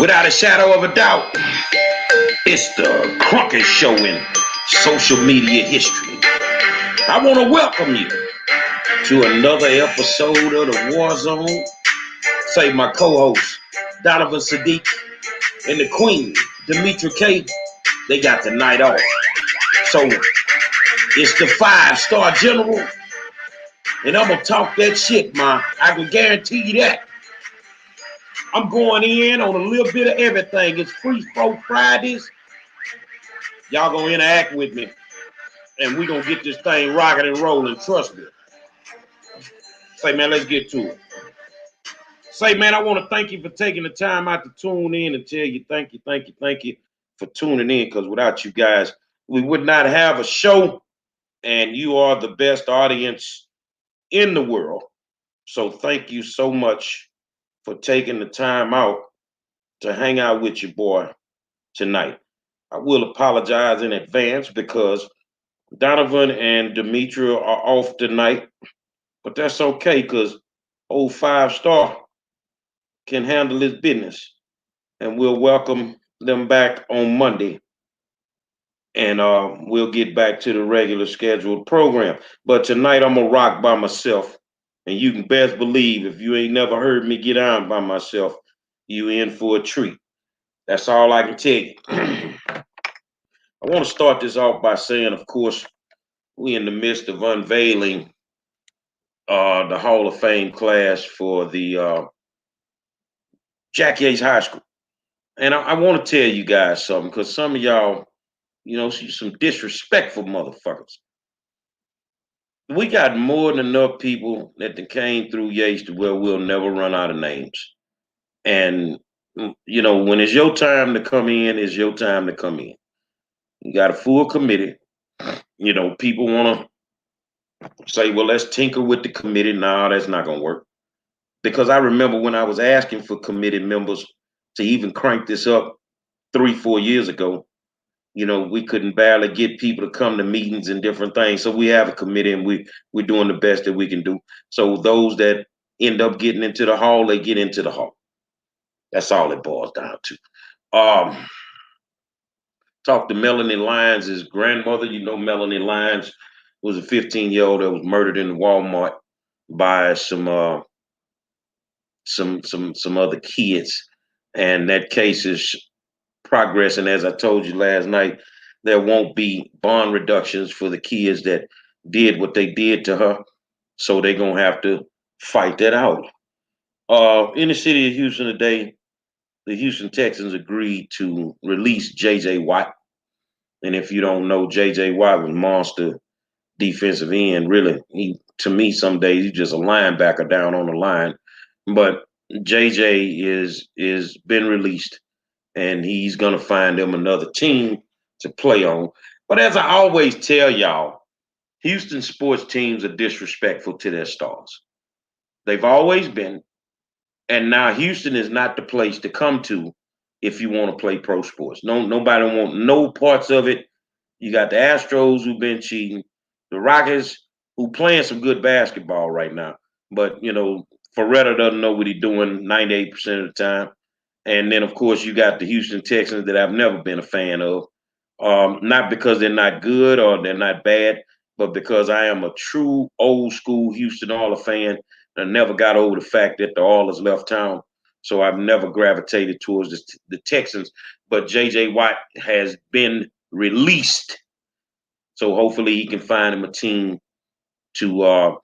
Without a shadow of a doubt, it's the Cronkite Show in social media history. I want to welcome you to another episode of the War Zone. Say my co-host, Donovan Sadiq, and the Queen, Demetra K, they got the night off. So it's the 5-star general, and I'm going to talk that shit, man. I can guarantee you that. I'm going in on a little bit of everything. It's Free Throw Fridays. Y'all gonna interact with me, and we gonna get this thing rocking and rolling. Trust me. Say, man, let's get to it. Say, man, I want to thank you for taking the time out to tune in and tell you thank you for tuning in. Because without you guys, we would not have a show, and you are the best audience in the world. So thank you so much for taking the time out to hang out with your boy tonight. I will apologize in advance because Donovan and Demetra are off tonight, but that's okay because old 5-star can handle his business, and we'll welcome them back on Monday, and we'll get back to the regular scheduled program. But tonight I'm gonna rock by myself, and you can best believe if you ain't never heard me get on by myself, you in for a treat. That's all I can tell you. I want to start this off by saying, of course, we in the midst of unveiling the Hall of Fame class for the Jack Yates High School. And I want to tell you guys something, because some of y'all, some disrespectful motherfuckers. We got more than enough people that came through Yates to where we'll never run out of names. And, when it's your time to come in, it's your time to come in. You got a full committee. People want to say, well, let's tinker with the committee. No, that's not going to work. Because I remember when I was asking for committee members to even crank this up 3-4 years ago, we couldn't barely get people to come to meetings and different things. So we have a committee, and we're doing the best that we can do. So those that end up getting into the hall, they get into the hall. That's all it boils down to. Talked to Melanie Lyons' grandmother. Melanie Lyons was a 15-year-old that was murdered in Walmart by some other kids, and that case is progressing. As I told you last night, there won't be bond reductions for the kids that did what they did to her, so they're gonna have to fight that out. In the city of Houston today, the Houston Texans agreed to release J.J. Watt. And if you don't know, J.J. Watt was monster defensive end. Really, to me, some days he's just a linebacker down on the line. But JJ is been released, and he's gonna find him another team to play on. But as I always tell y'all, Houston sports teams are disrespectful to their stars. They've always been, and now Houston is not the place to come to if you want to play pro sports. Nobody want no parts of it. You got the Astros who've been cheating, the Rockets who playing some good basketball right now, but Ferretta doesn't know what he's doing 98% of the time. And then, of course, you got the Houston Texans that I've never been a fan of. Not because they're not good or they're not bad, but because I am a true old school Houston Oilers fan. I never got over the fact that the Oilers left town. So I've never gravitated towards the Texans. But J.J. Watt has been released. So hopefully he can find him a team to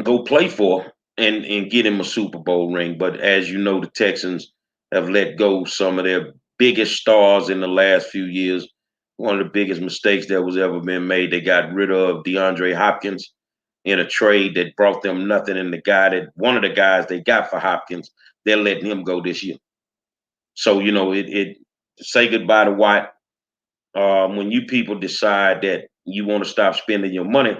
go play for and get him a Super Bowl ring. But as you know, the Texans have let go some of their biggest stars in the last few years. One of the biggest mistakes that was ever been made. They got rid of DeAndre Hopkins in a trade that brought them nothing. And one of the guys they got for Hopkins, they're letting him go this year. So, it say goodbye to Watt. When you people decide that you want to stop spending your money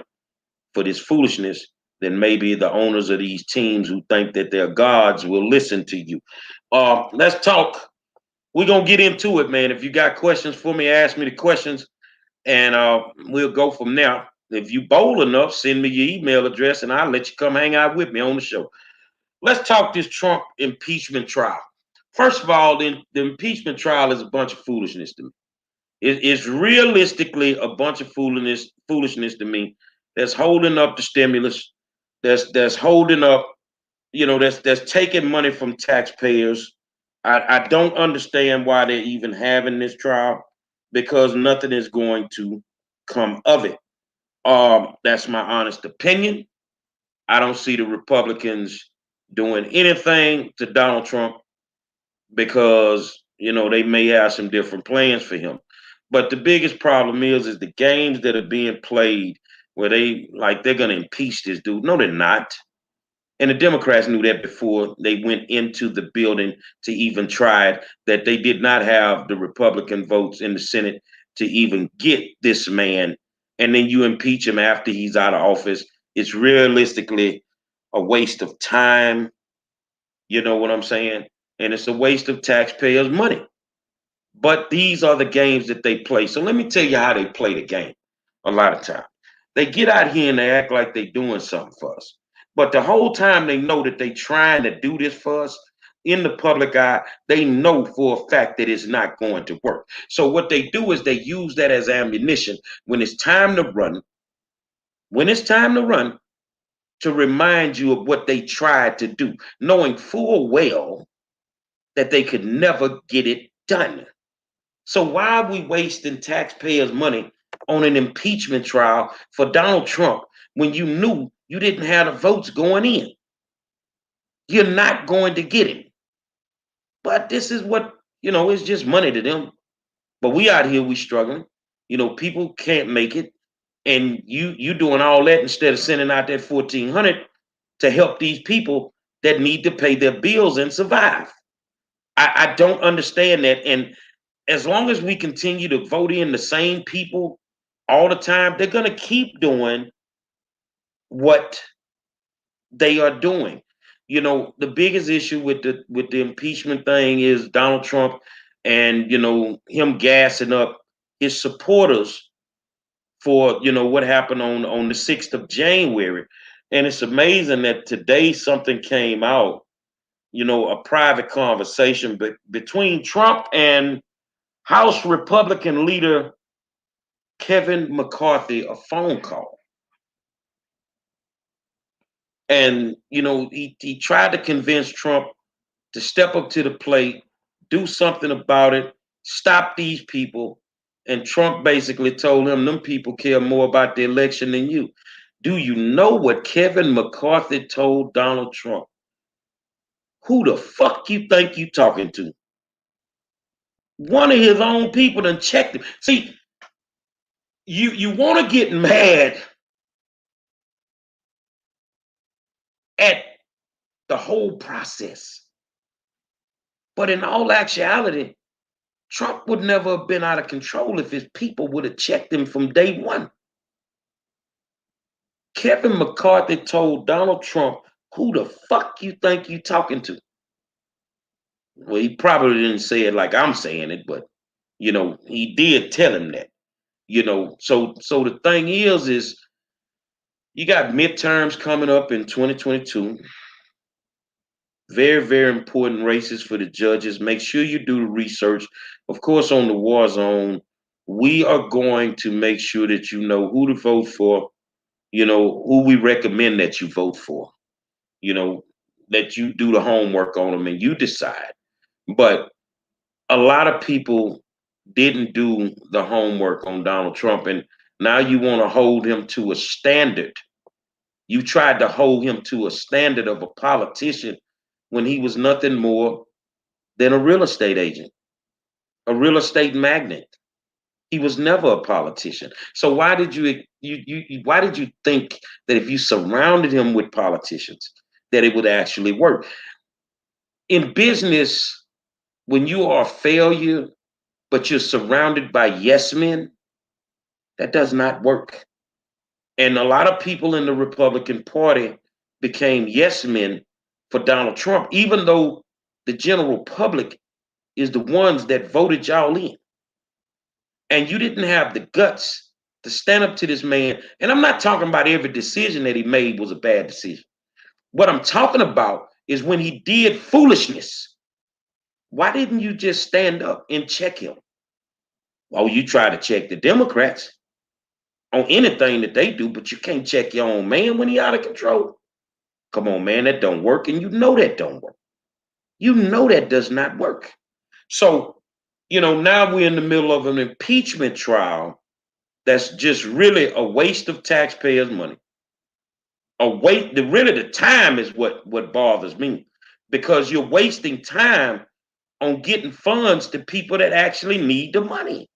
for this foolishness, then maybe the owners of these teams who think that they're gods will listen to you. Let's talk. We're going to get into it, man. If you got questions for me, ask me the questions, and we'll go from there. If you bold enough, send me your email address, and I'll let you come hang out with me on the show. Let's talk this Trump impeachment trial. First of all, the impeachment trial is a bunch of foolishness to me. It's realistically a bunch of foolishness to me. That's holding up the stimulus. That's holding up. That's taking money from taxpayers. I don't understand why they're even having this trial because nothing is going to come of it. That's my honest opinion. I don't see the Republicans doing anything to Donald Trump because they may have some different plans for him. But the biggest problem is the games that are being played where they're gonna impeach this dude. No, they're not. And the Democrats knew that before they went into the building to even try it, that they did not have the Republican votes in the Senate to even get this man. And then you impeach him after he's out of office. It's realistically a waste of time. You know what I'm saying? And it's a waste of taxpayers' money. But these are the games that they play. So let me tell you how they play the game a lot of time. They get out here and they act like they're doing something for us. But the whole time they know that they're trying to do this for us in the public eye, they know for a fact that it's not going to work. So what they do is they use that as ammunition when it's time to run, when it's time to run, to remind you of what they tried to do, knowing full well that they could never get it done. So why are we wasting taxpayers' money on an impeachment trial for Donald Trump when you knew you didn't have the votes going in? You're not going to get him. But this is what, it's just money to them. But we out here, we struggling. People can't make it. And you doing all that instead of sending out that 1,400 to help these people that need to pay their bills and survive. I don't understand that. And as long as we continue to vote in the same people all the time, they're going to keep doing what they are doing. The biggest issue with the impeachment thing is Donald Trump and him gassing up his supporters for what happened on the 6th of January. And it's amazing that today something came out, a private conversation between Trump and House Republican leader Kevin McCarthy a phone call. And, he tried to convince Trump to step up to the plate, do something about it, stop these people. And Trump basically told him, them people care more about the election than you. Do you know what Kevin McCarthy told Donald Trump? Who the fuck you think you talking to? One of his own people done checked him. See, you want to get mad at the whole process. But in all actuality, Trump would never have been out of control if his people would have checked him from day one. Kevin McCarthy told Donald Trump, who the fuck you think you talking to? Well, he probably didn't say it like I'm saying it, but he did tell him that. So the thing is you got midterms coming up in 2022. Very, very important races for the judges. Make sure you do the research. Of course, on the war zone, we are going to make sure that you know who to vote for, who we recommend that you vote for, you know, that you do the homework on them and you decide. But a lot of people didn't do the homework on Donald Trump, and now you want to hold him to a standard. You tried to hold him to a standard of a politician when he was nothing more than a real estate agent, a real estate magnate. He was never a politician. So why did why did you think that if you surrounded him with politicians that it would actually work? In business, when you are a failure, but you're surrounded by yes men, that does not work. And a lot of people in the Republican Party became yes men for Donald Trump, even though the general public is the ones that voted y'all in. And you didn't have the guts to stand up to this man. And I'm not talking about every decision that he made was a bad decision. What I'm talking about is when he did foolishness. Why didn't you just stand up and check him? Well, you try to check the Democrats on anything that they do, but you can't check your own man when he out of control. Come on, man, that don't work, and you know that don't work. You know that does not work. So, now we're in the middle of an impeachment trial that's just really a waste of taxpayers' money. Really the time is what bothers me, because you're wasting time on getting funds to people that actually need the money.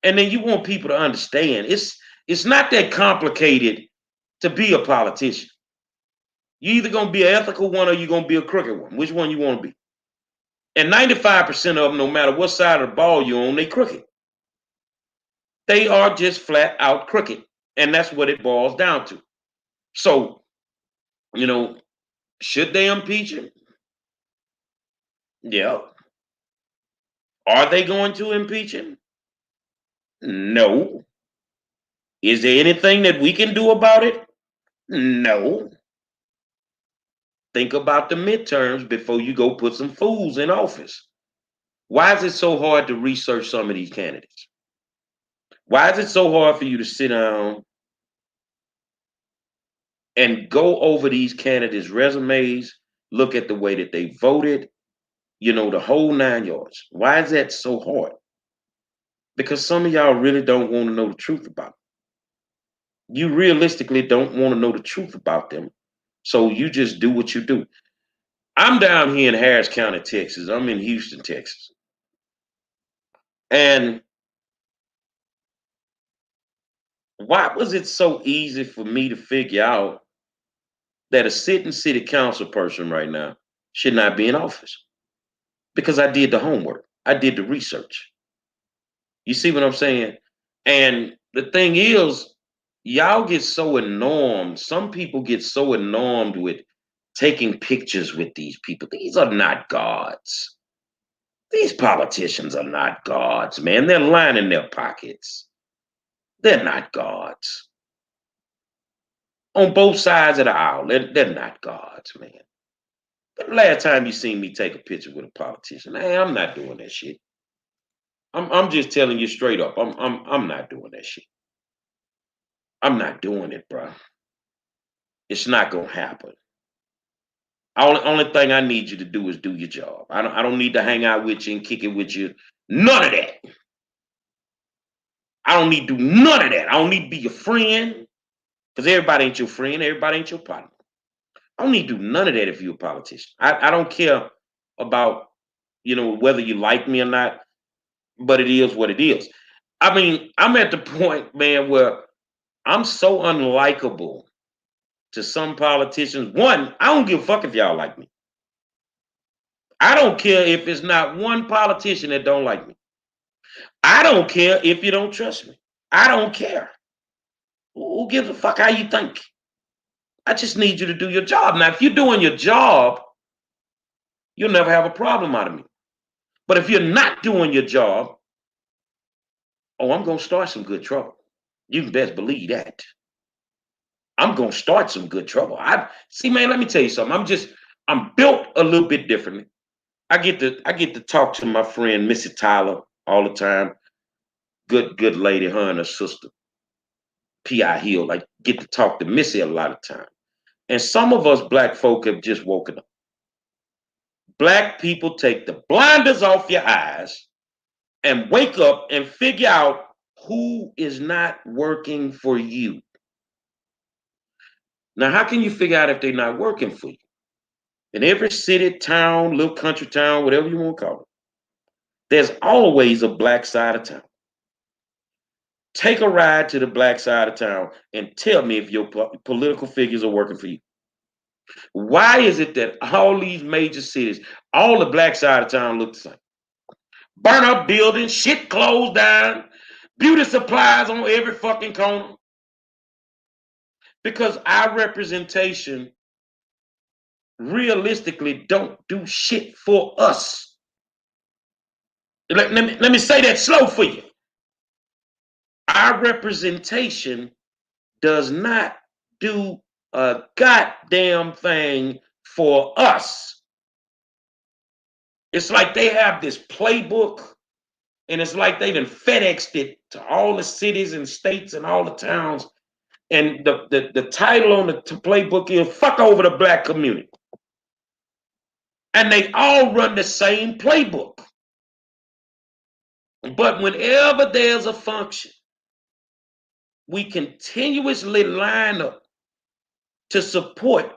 And then you want people to understand it's not that complicated to be a politician. You either gonna be an ethical one or you're gonna be a crooked one. Which one you want to be? And 95% of them, no matter what side of the ball you're on, they crooked. They are just flat out crooked. And that's what it boils down to. So, you know, should they impeach him? Yeah. Are they going to impeach him? No. Is there anything that we can do about it? No. Think about the midterms before you go put some fools in office. Why is it so hard to research some of these candidates? Why is it so hard for you to sit down and go over these candidates' resumes, look at the way that they voted, the whole 9 yards? Why is that so hard? Because some of y'all really don't want to know the truth about them. You realistically don't want to know the truth about them. So you just do what you do. I'm down here in Harris County, Texas. I'm in Houston, Texas. And why was it so easy for me to figure out that a sitting city council person right now should not be in office? Because I did the homework, I did the research. You see what I'm saying? And the thing is, y'all get so enormed. Some people get so enormed with taking pictures with these people. These are not gods. These politicians are not gods, man. They're lining their pockets. They're not gods. On both sides of the aisle, they're not gods, man. But the last time you seen me take a picture with a politician, hey, I'm not doing that shit. I'm just telling you straight up. I'm not doing that shit. I'm not doing it, bro. It's not gonna happen. Only thing I need you to do is do your job. I don't need to hang out with you and kick it with you. None of that. I don't need to do none of that. I don't need to be your friend, because everybody ain't your friend. Everybody ain't your partner. I don't need to do none of that if you're a politician. I don't care about whether you like me or not, but it is what it is. I mean, I'm at the point, man, where I'm so unlikable to some politicians. One, I don't give a fuck if y'all like me. I don't care if it's not one politician that don't like me. I don't care if you don't trust me. I don't care. Who gives a fuck how you think? I just need you to do your job. Now, if you're doing your job, you'll never have a problem out of me. But if you're not doing your job, oh, I'm going to start some good trouble. You can best believe that. I'm going to start some good trouble. I see, man, let me tell you something. I'm built a little bit differently. I get to talk to my friend Missy Tyler all the time. Good lady, her and her sister, P.I. Hill. I get to talk to Missy a lot of time. And some of us black folk have just woken up. Black people, take the blinders off your eyes and wake up and figure out who is not working for you. Now, how can you figure out if they're not working for you? In every city, town, little country town, whatever you want to call it, there's always a black side of town. Take a ride to the black side of town and tell me if your political figures are working for you. Why is it that all these major cities, all the black side of town look the same? Burn up buildings, shit closed down, beauty supplies on every fucking corner. Because our representation realistically don't do shit for us. Let me say that slow for you. Our representation does not do a goddamn thing for us. It's like they have this playbook, and it's like they done FedExed it to all the cities and states and all the towns. And the title on the playbook is "Fuck Over the Black Community." And they all run the same playbook. But whenever there's a function, we continuously line up to support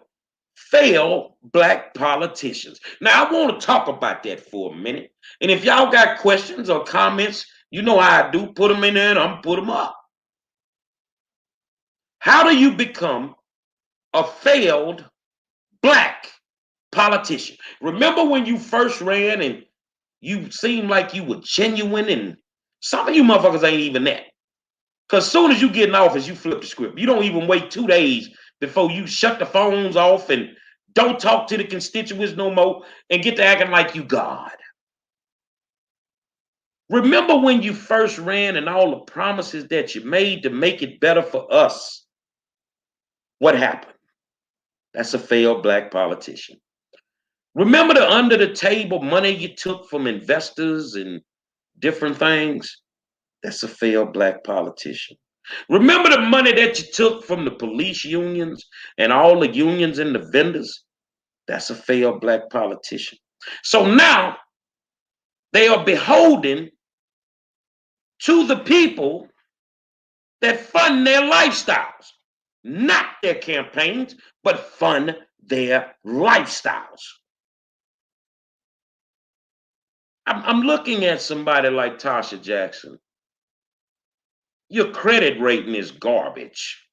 failed black politicians. Now, I want to talk about that for a minute. And if y'all got questions or comments, you know how I do. Put them in there and I'm put them up. How do you become a failed black politician? Remember when you first ran and you seemed like you were genuine, and some of you motherfuckers ain't even that. Because as soon as you get in office, you flip the script. You don't even wait 2 days before you shut the phones off and don't talk to the constituents no more and get to acting like you God. Remember when you first ran and all the promises that you made to make it better for us? What happened? That's a failed black politician. Remember the under the table money you took from investors and different things? That's a failed black politician. Remember the money that you took from the police unions and all the unions and the vendors? That's a failed black politician. So now they are beholden to the people that fund their lifestyles, not their campaigns, but fund their lifestyles. I'm looking at somebody like Tasha Jackson. Your credit rating is garbage.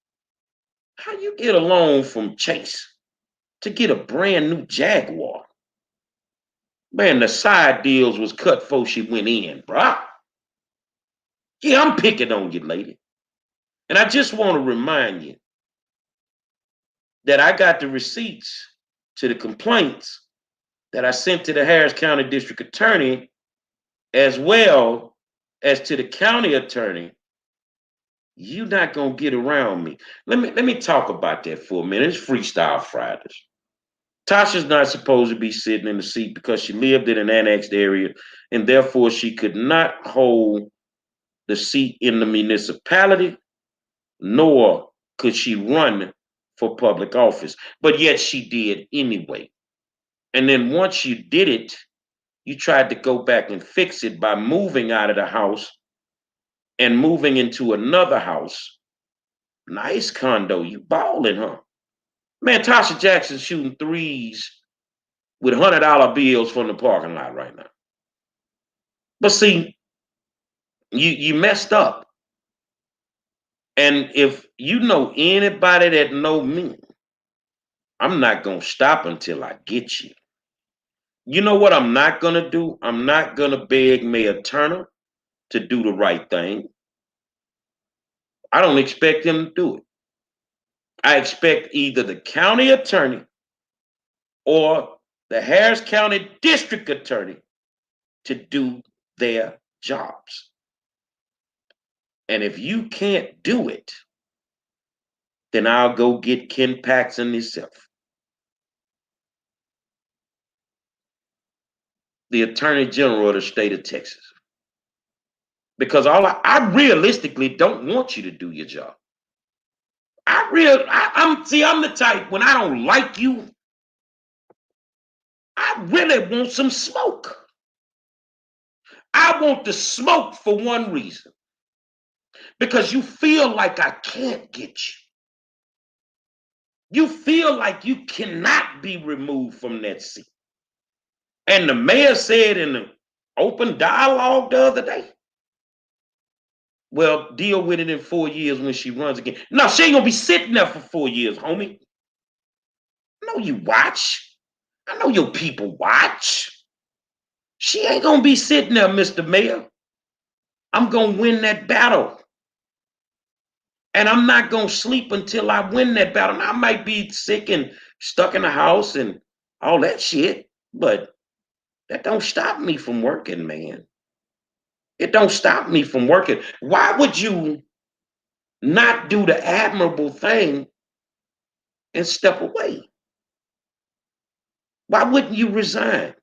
How you get a loan from Chase to get a brand new Jaguar? Man, the side deals was cut before she went in, bruh. Yeah, I'm picking on you, lady. And I just want to remind you that I got the receipts to the complaints that I sent to the Harris County District Attorney, as well as to the county attorney. You're not gonna get around me. Let me talk about that for a minute. It's Freestyle Fridays. Tasha's not supposed to be sitting in the seat because she lived in an annexed area, and therefore she could not hold the seat in the municipality, nor could she run for public office. But yet she did anyway. And then once you did it, you tried to go back and fix it by moving out of the house and moving into another house. Nice condo. You balling, huh? Man, Tasha Jackson shooting threes with $100 bills from the parking lot right now. But see, you messed up. And if you know anybody that know me, I'm not gonna stop until I get you. You know what I'm not gonna do? I'm not gonna beg Mayor Turner to do the right thing. I don't expect him to do it. I expect either the county attorney or the Harris County District Attorney to do their jobs. And if you can't do it, then I'll go get Ken Paxton himself, the Attorney General of the state of Texas. Because I realistically don't want you to do your job. I'm the type, when I don't like you, I really want some smoke. I want the smoke for one reason. Because you feel like I can't get you. You feel like you cannot be removed from that seat. And the mayor said in the open dialogue the other day, well, deal with it in 4 years when she runs again. No, she ain't gonna be sitting there for 4 years, homie. I know you watch. I know your people watch. She ain't gonna be sitting there, Mr. Mayor. I'm gonna win that battle. And I'm not gonna sleep until I win that battle. Now, I might be sick and stuck in the house and all that shit, but that don't stop me from working, man. It don't stop me from working. Why would you not do the admirable thing and step away? Why wouldn't you resign?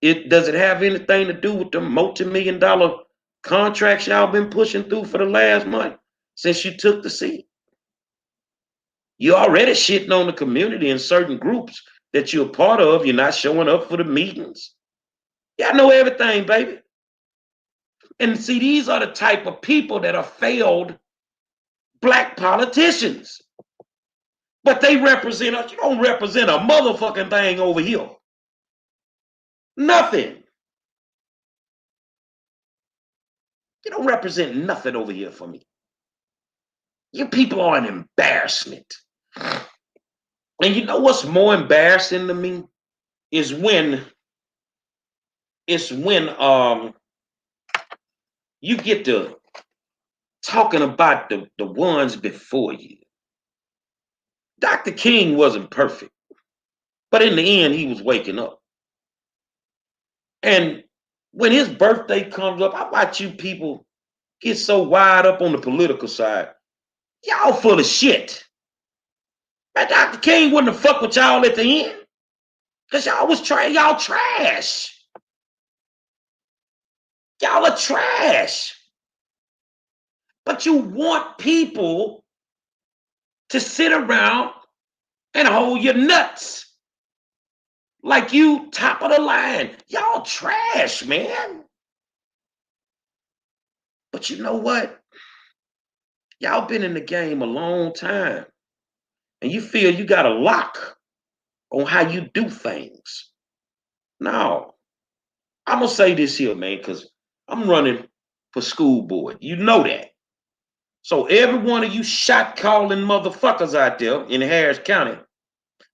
Does it have anything to do with the multi-million-dollar contracts y'all been pushing through for the last month since you took the seat? You already shitting on the community in certain groups that you're a part of. You're not showing up for the meetings. Y'all know everything, baby. And see, these are the type of people that are failed black politicians. But they represent us. You don't represent a motherfucking thing over here. Nothing. You don't represent nothing over here for me. You people are an embarrassment. And you know what's more embarrassing to me is when you get to talking about the ones before you. Dr. King wasn't perfect, but in the end, he was waking up. And when his birthday comes up, I watch you people get so wired up on the political side. Y'all full of shit. Man, Dr. King wouldn't have fucked with y'all at the end. Because y'all was y'all trash. Y'all are trash. But you want people to sit around and hold your nuts. Like you top of the line. Y'all trash, man. But you know what? Y'all been in the game a long time. And you feel you got a lock on how you do things. No. I'm going to say this here, man, because I'm running for school board. You know that. So every one of you shot calling motherfuckers out there in Harris County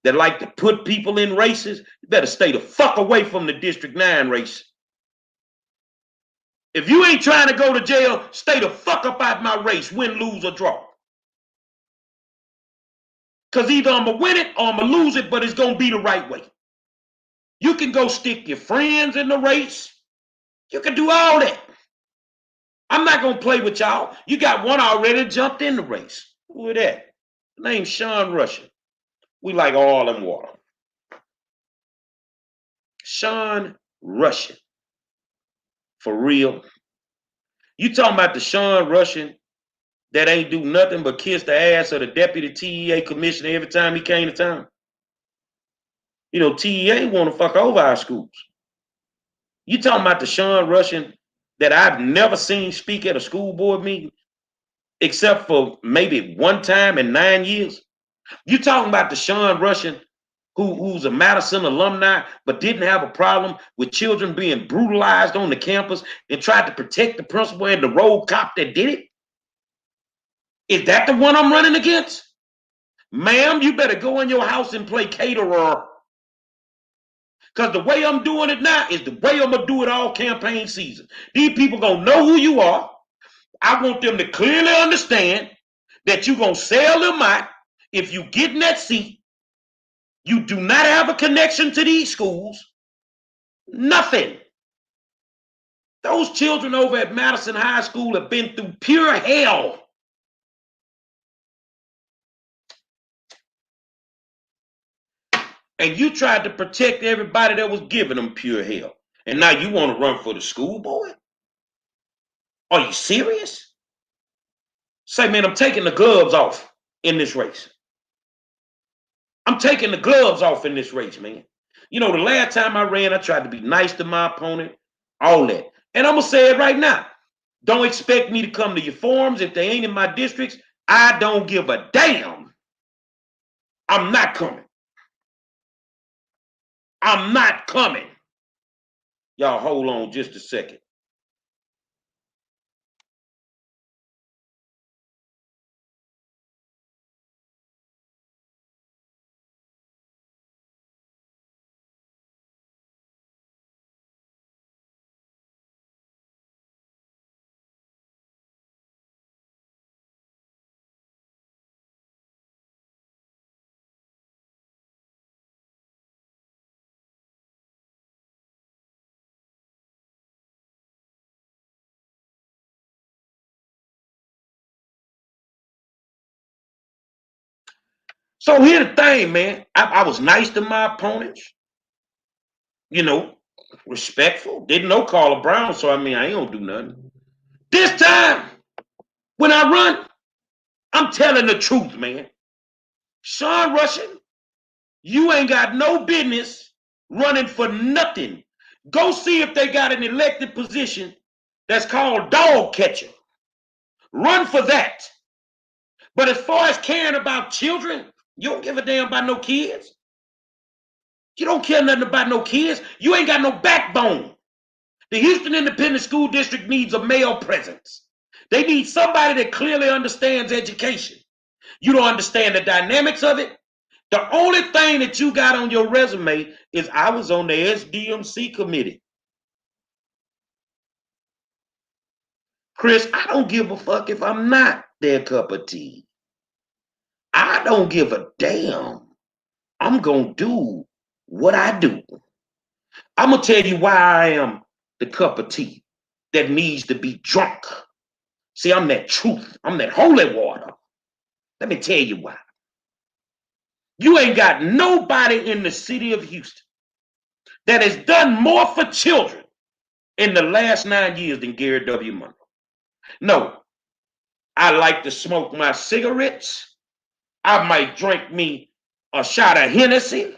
that like to put people in races, you better stay the fuck away from the District 9 race. If you ain't trying to go to jail, stay the fuck up out my race, win, lose, or draw. Because either I'm going to win it or I'm going to lose it, but it's going to be the right way. You can go stick your friends in the race. You can do all that. I'm not going to play with y'all. You got one already jumped in the race. Who is that? The name's Sean Russian. We like oil and water. Sean Russian. For real. You talking about the Sean Russian that ain't do nothing but kiss the ass of the deputy TEA commissioner every time he came to town? You know, TEA want to fuck over our schools. You talking about the Sean Russian that I've never seen speak at a school board meeting, except for maybe one time in 9 years? You talking about the Sean Russian who's a Madison alumni, but didn't have a problem with children being brutalized on the campus and tried to protect the principal and the road cop that did it? Is that the one I'm running against? Ma'am, you better go in your house and play caterer. Because the way I'm doing it now is the way I'm going to do it all campaign season. These people going to know who you are. I want them to clearly understand that you're going to sell them out. If you get in that seat, you do not have a connection to these schools. Nothing. Those children over at Madison High School have been through pure hell. And you tried to protect everybody that was giving them pure hell. And now you want to run for the school board? Are you serious? Say, man, I'm taking the gloves off in this race. I'm taking the gloves off in this race, man. You know, the last time I ran, I tried to be nice to my opponent, all that. And I'm going to say it right now. Don't expect me to come to your forums if they ain't in my districts. I don't give a damn. I'm not coming. I'm not coming. Y'all hold on just a second. So here's the thing, man. I was nice to my opponents. You know, respectful. Didn't know Carla Brown, so I ain't gonna do nothing. This time, when I run, I'm telling the truth, man. Sean Russian, you ain't got no business running for nothing. Go see if they got an elected position that's called dog catcher. Run for that. But as far as caring about children, you don't give a damn about no kids. You don't care nothing about no kids. You ain't got no backbone. The Houston Independent School District needs a male presence. They need somebody that clearly understands education. You don't understand the dynamics of it. The only thing that you got on your resume is I was on the SDMC committee. Chris, I don't give a fuck if I'm not their cup of tea. I don't give a damn. I'm going to do what I do. I'm going to tell you why I am the cup of tea that needs to be drunk. See, I'm that truth. I'm that holy water. Let me tell you why. You ain't got nobody in the city of Houston that has done more for children in the last 9 years than Gary W. Monroe. No, I like to smoke my cigarettes. I might drink me a shot of Hennessy.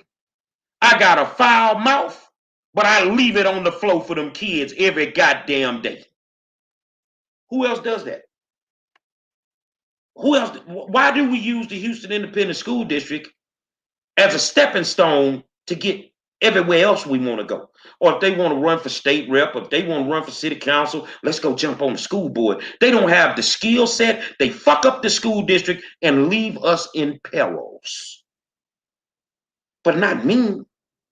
I got a foul mouth, but I leave it on the floor for them kids every goddamn day. Who else does that? Who else? Why do we use the Houston Independent School District as a stepping stone to get everywhere else we want to go? Or if they want to run for state rep, or if they want to run for city council, let's go jump on the school board. They don't have the skill set. They fuck up the school district and leave us in perils. But not me,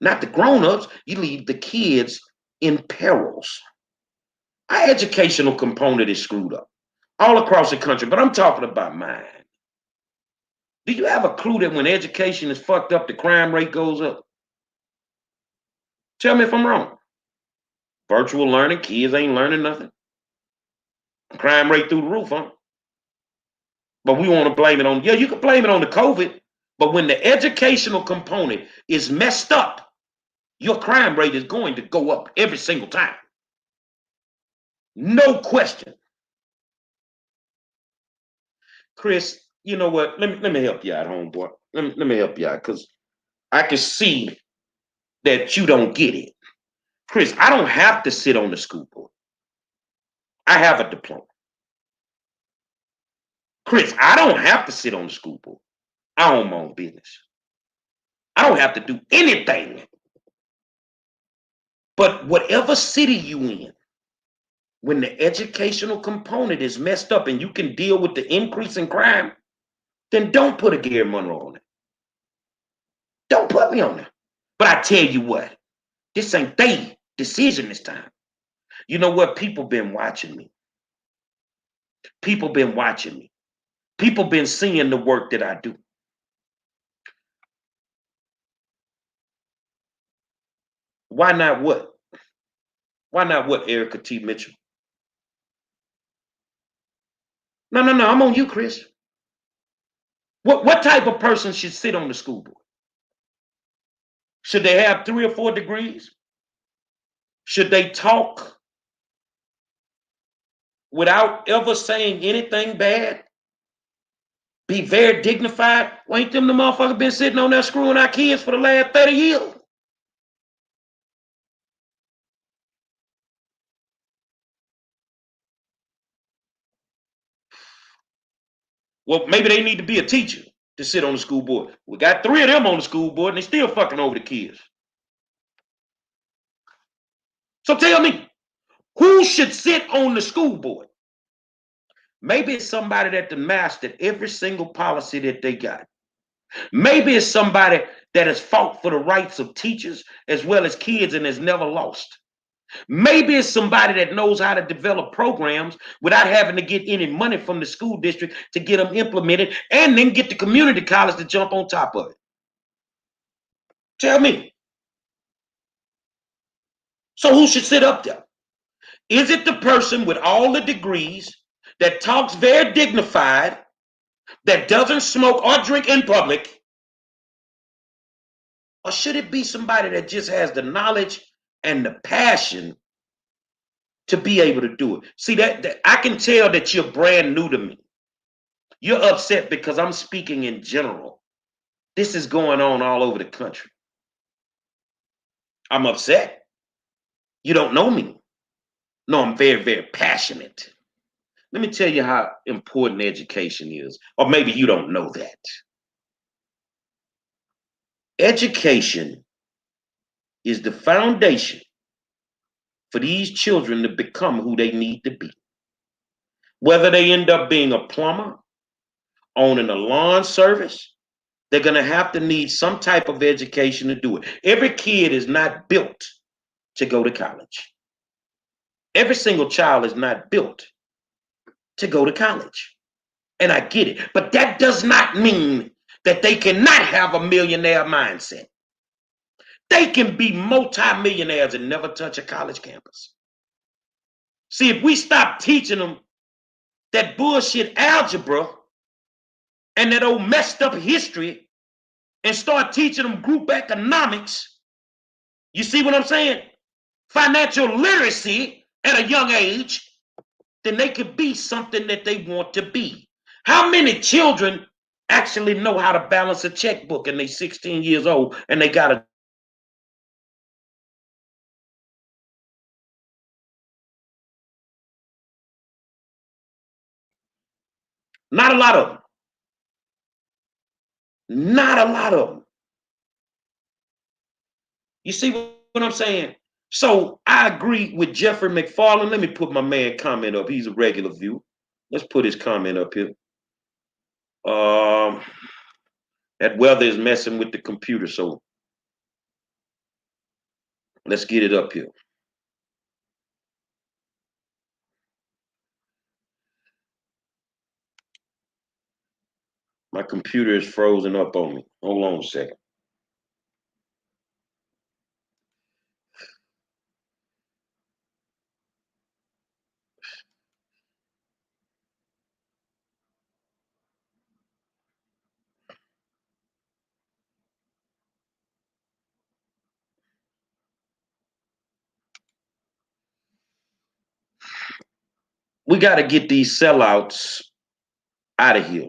not the grown-ups. You leave the kids in perils. Our educational component is screwed up all across the country, but I'm talking about mine. Do you have a clue that when education is fucked up, the crime rate goes up? Tell me if I'm wrong. Virtual learning, kids ain't learning nothing. Crime rate through the roof, huh? But we want to blame it on, yeah, you can blame it on the COVID, but when the educational component is messed up, your crime rate is going to go up every single time. No question. Chris, you know what? Let me help you out, homeboy. Let me help you out, because I can see that you don't get it. Chris, I don't have to sit on the school board. I have a diploma. Chris, I don't have to sit on the school board. I own my own business. I don't have to do anything. But whatever city you in, when the educational component is messed up and you can deal with the increase in crime, then don't put a Gary Monroe on it. Don't put me on there. But I tell you what, this ain't their decision this time. You know what? People been watching me. People been watching me. People been seeing the work that I do. Why not what? Why not what, Erica T. Mitchell? No, I'm on you, Chris. What type of person should sit on the school board? Should they have 3 or 4 degrees? Should they talk without ever saying anything bad? Be very dignified? Well, ain't them the motherfuckers been sitting on there screwing our kids for the last 30 years? Well, maybe they need to be a teacher to sit on the school board. We got 3 of them on the school board and they still fucking over the kids. So tell me, who should sit on the school board? Maybe it's somebody that mastered every single policy that they got. Maybe it's somebody that has fought for the rights of teachers as well as kids and has never lost. Maybe it's somebody that knows how to develop programs without having to get any money from the school district to get them implemented and then get the community college to jump on top of it. Tell me. So who should sit up there? Is it the person with all the degrees that talks very dignified, that doesn't smoke or drink in public? Or should it be somebody that just has the knowledge and the passion to be able to do it. See, that I can tell that you're brand new to me. You're upset because I'm speaking in general. This is going on all over the country. I'm upset. You don't know me. No, I'm very, very passionate. Let me tell you how important education is, or maybe you don't know that. Education is the foundation for these children to become who they need to be. Whether they end up being a plumber, owning a lawn service, they're going to have to need some type of education to do it. Every kid is not built to go to college. Every single child is not built to go to college. And I get it. But that does not mean that they cannot have a millionaire mindset. They can be multimillionaires and never touch a college campus. See, if we stop teaching them that bullshit algebra and that old messed up history and start teaching them group economics, you see what I'm saying? Financial literacy at a young age, then they could be something that they want to be. How many children actually know how to balance a checkbook and they're 16 years old and they got a not a lot of them. Not a lot of them. You see what I'm saying? So I agree with Jeffrey McFarland. Let me put my man comment up. He's a regular viewer. Let's put his comment up here. Um, that weather is messing with the computer, so let's get it up here. My computer is frozen up on me. Hold on a second. We got to get these sellouts out of here.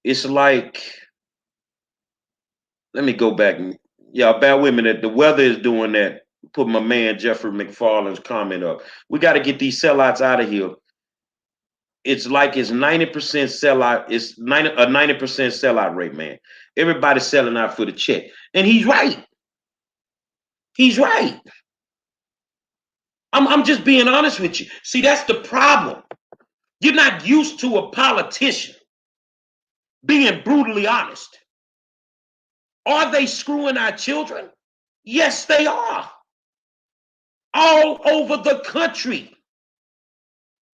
It's like, let me go back. Yeah, bear with me that the weather is doing that. Put my man Jeffrey McFarland's comment up. We got to get these sellouts out of here. It's like it's 90% sellout. It's 90% sellout rate, man. Everybody's selling out for the check. And he's right. He's right. I'm just being honest with you. See, that's the problem. You're not used to a politician being brutally honest. Are they screwing our children? Yes, they are. All over the country.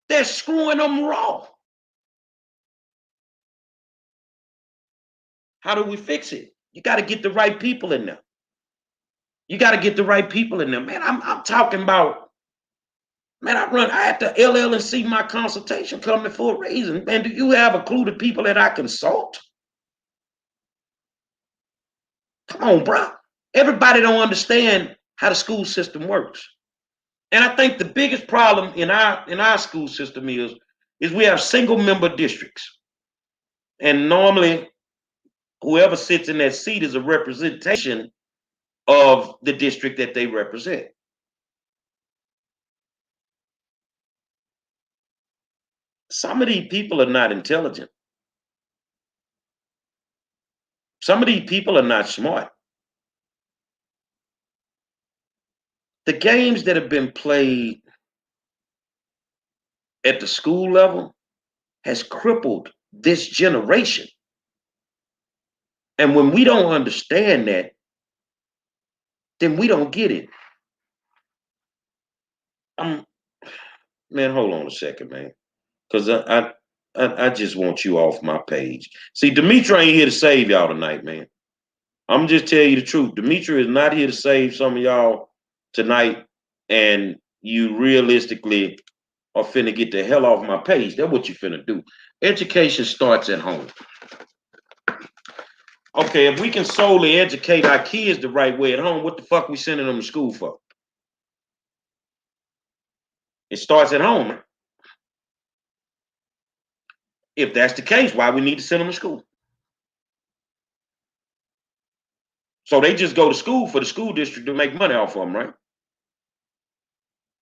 They're screwing them raw. How do we fix it? You got to get the right people in there. You got to get the right people in there. Man, I'm talking about, man, I have to LL&C my consultation coming for a reason. Man, do you have a clue to people that I consult? Come on, bro. Everybody don't understand how the school system works. And I think the biggest problem in our school system is we have single member districts. And normally whoever sits in that seat is a representation of the district that they represent. Some of these people are not intelligent. Some of these people are not smart. The games that have been played at the school level has crippled this generation. And when we don't understand that, then we don't get it. Man, hold on a second, man. Because I just want you off my page. See, Dimitri ain't here to save y'all tonight, man. I'm just tell you the truth. Dimitri is not here to save some of y'all tonight, and you realistically are finna get the hell off my page. That's what you finna do. Education starts at home. Okay, if we can solely educate our kids the right way at home, what the fuck we sending them to school for? It starts at home. If that's the case, why we need to send them to school? So they just go to school for the school district to make money off of them, right?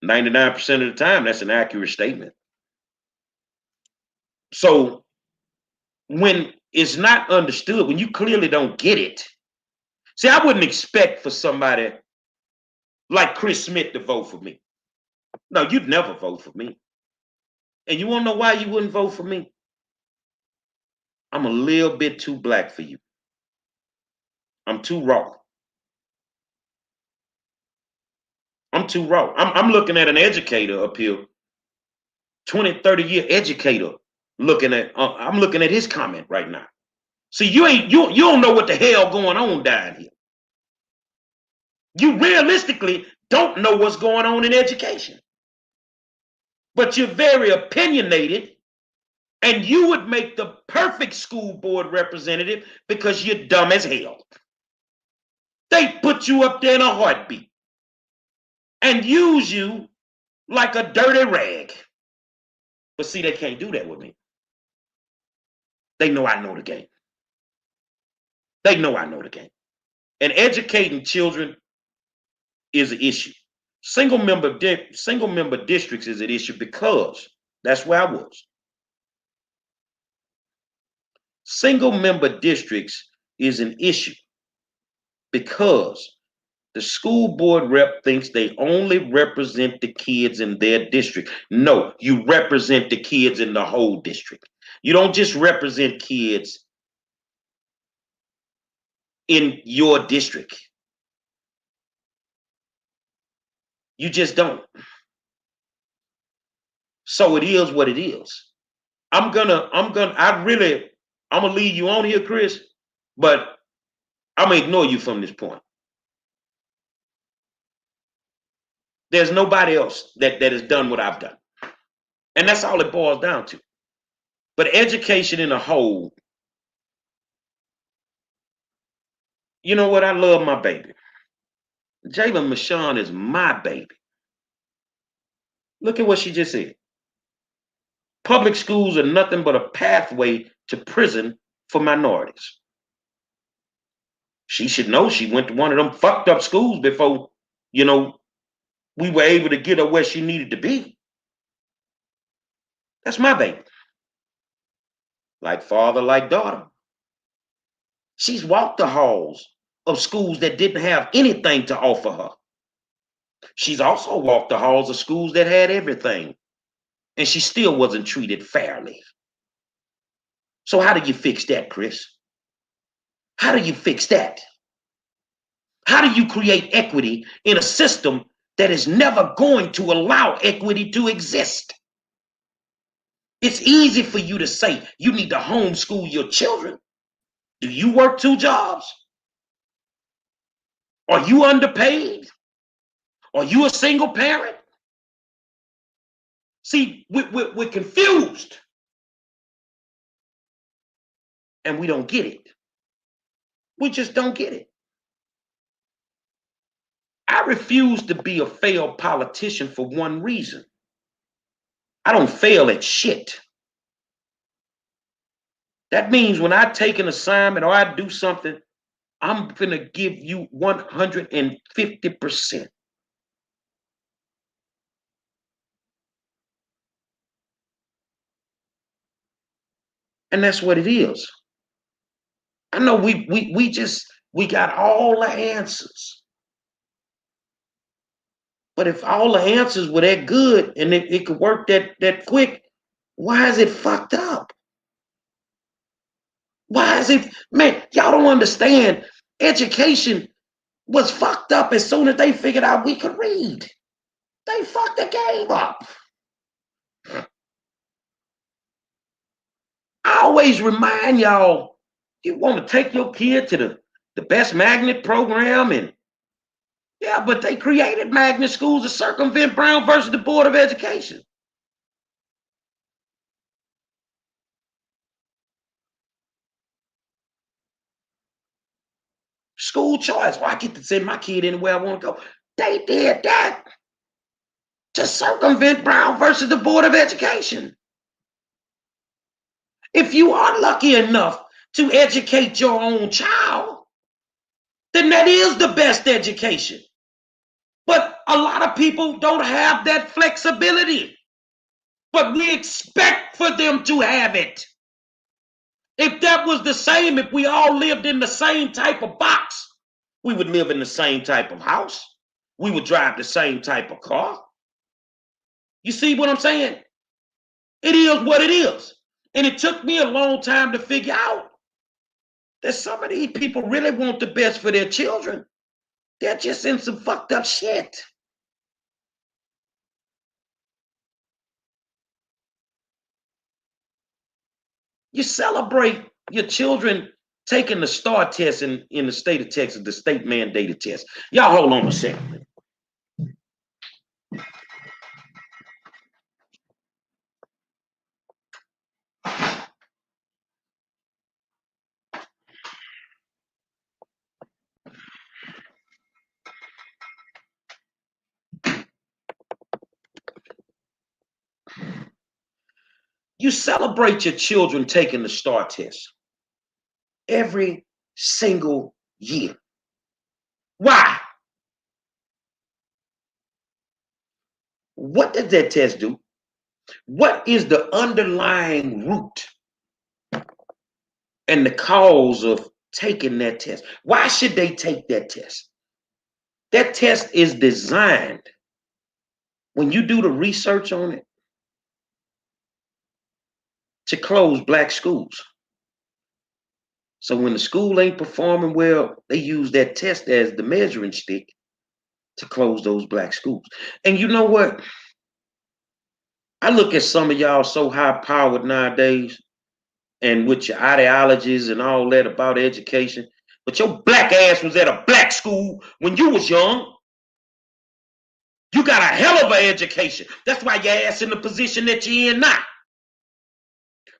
99% of the time, that's an accurate statement. So when it's not understood, when you clearly don't get it, see, I wouldn't expect for somebody like Chris Smith to vote for me. No, you'd never vote for me. And you want to know why you wouldn't vote for me? I'm a little bit too black for you. I'm too raw. I'm too raw. I'm looking at an educator up here, 20, 30-year educator, I'm looking at his comment right now. See, you don't know what the hell going on down here. You realistically don't know what's going on in education. But you're very opinionated, and you would make the perfect school board representative because you're dumb as hell. They put you up there in a heartbeat and use you like a dirty rag. But see, they can't do that with me. They know I know the game. They know I know the game. And educating children is an issue. Single member districts is an issue because that's where I was. Single member districts is an issue because the school board rep thinks they only represent the kids in their district. No, you represent the kids in the whole district. You don't just represent kids in your district. You just don't. So it is what it is. I'm gonna leave you on here, Chris, but I'm gonna ignore you from this point. There's nobody else that has done what I've done. And that's all it boils down to. But education in a whole, you know what? I love my baby. Jalen Michon is my baby. Look at what she just said. Public schools are nothing but a pathway to prison for minorities. She should know she went to one of them fucked up schools before, we were able to get her where she needed to be. That's my baby. Like father, like daughter. She's walked the halls of schools that didn't have anything to offer her. She's also walked the halls of schools that had everything, and she still wasn't treated fairly. So how do you fix that, Chris? How do you fix that? How do you create equity in a system that is never going to allow equity to exist? It's easy for you to say you need to homeschool your children. Do you work 2 jobs? Are you underpaid? Are you a single parent? See, we're confused and we don't get it. We just don't get it. I refuse to be a failed politician for one reason. I don't fail at shit. That means when I take an assignment or I do something, I'm gonna give you 150%. And that's what it is. I know we got all the answers. But if all the answers were that good and it could work that quick, why is it fucked up? Why is it, man, y'all don't understand. Education was fucked up as soon as they figured out we could read. They fucked the game up. I always remind y'all, you want to take your kid to the best magnet program, and yeah, but they created magnet schools to circumvent Brown versus the Board of Education. School choice. Well, I get to send my kid anywhere I want to go. They did that. to circumvent Brown versus the Board of Education. If you are lucky enough to educate your own child, then that is the best education. But a lot of people don't have that flexibility. But we expect for them to have it. If that was the same, if we all lived in the same type of box, we would live in the same type of house. We would drive the same type of car. You see what I'm saying? It is what it is. And it took me a long time to figure out that some of these people really want the best for their children. They're just in some fucked up shit. You celebrate your children taking the STAR test in the state of Texas, the state mandated test. Y'all hold on a second. You celebrate your children taking the STAR test every single year. Why? What does that test do? What is the underlying root and the cause of taking that test? Why should they take that test? That test is designed, when you do the research on it, to close black schools. So when the school ain't performing well, they use that test as the measuring stick to close those black schools. And you know what? I look at some of y'all so high powered nowadays, and with your ideologies and all that about education, but your black ass was at a black school when you was young. You got a hell of an education. That's why your ass in the position that you're in now.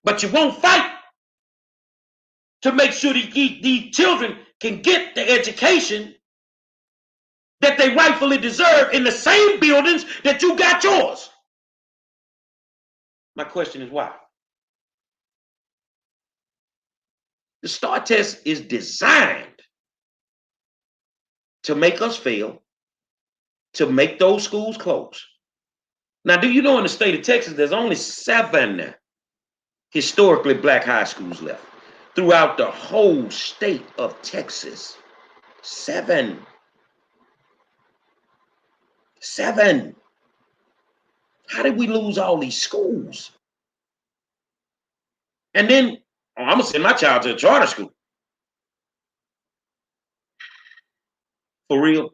But you won't fight to make sure that these children can get the education that they rightfully deserve in the same buildings that you got yours. My question is why? The STAR test is designed to make us fail, to make those schools close. Now, do you know in the state of Texas, there's only 7 historically black high schools left throughout the whole state of Texas? 7. 7. How did we lose all these schools? And then, I'm going to send my child to a charter school. For real?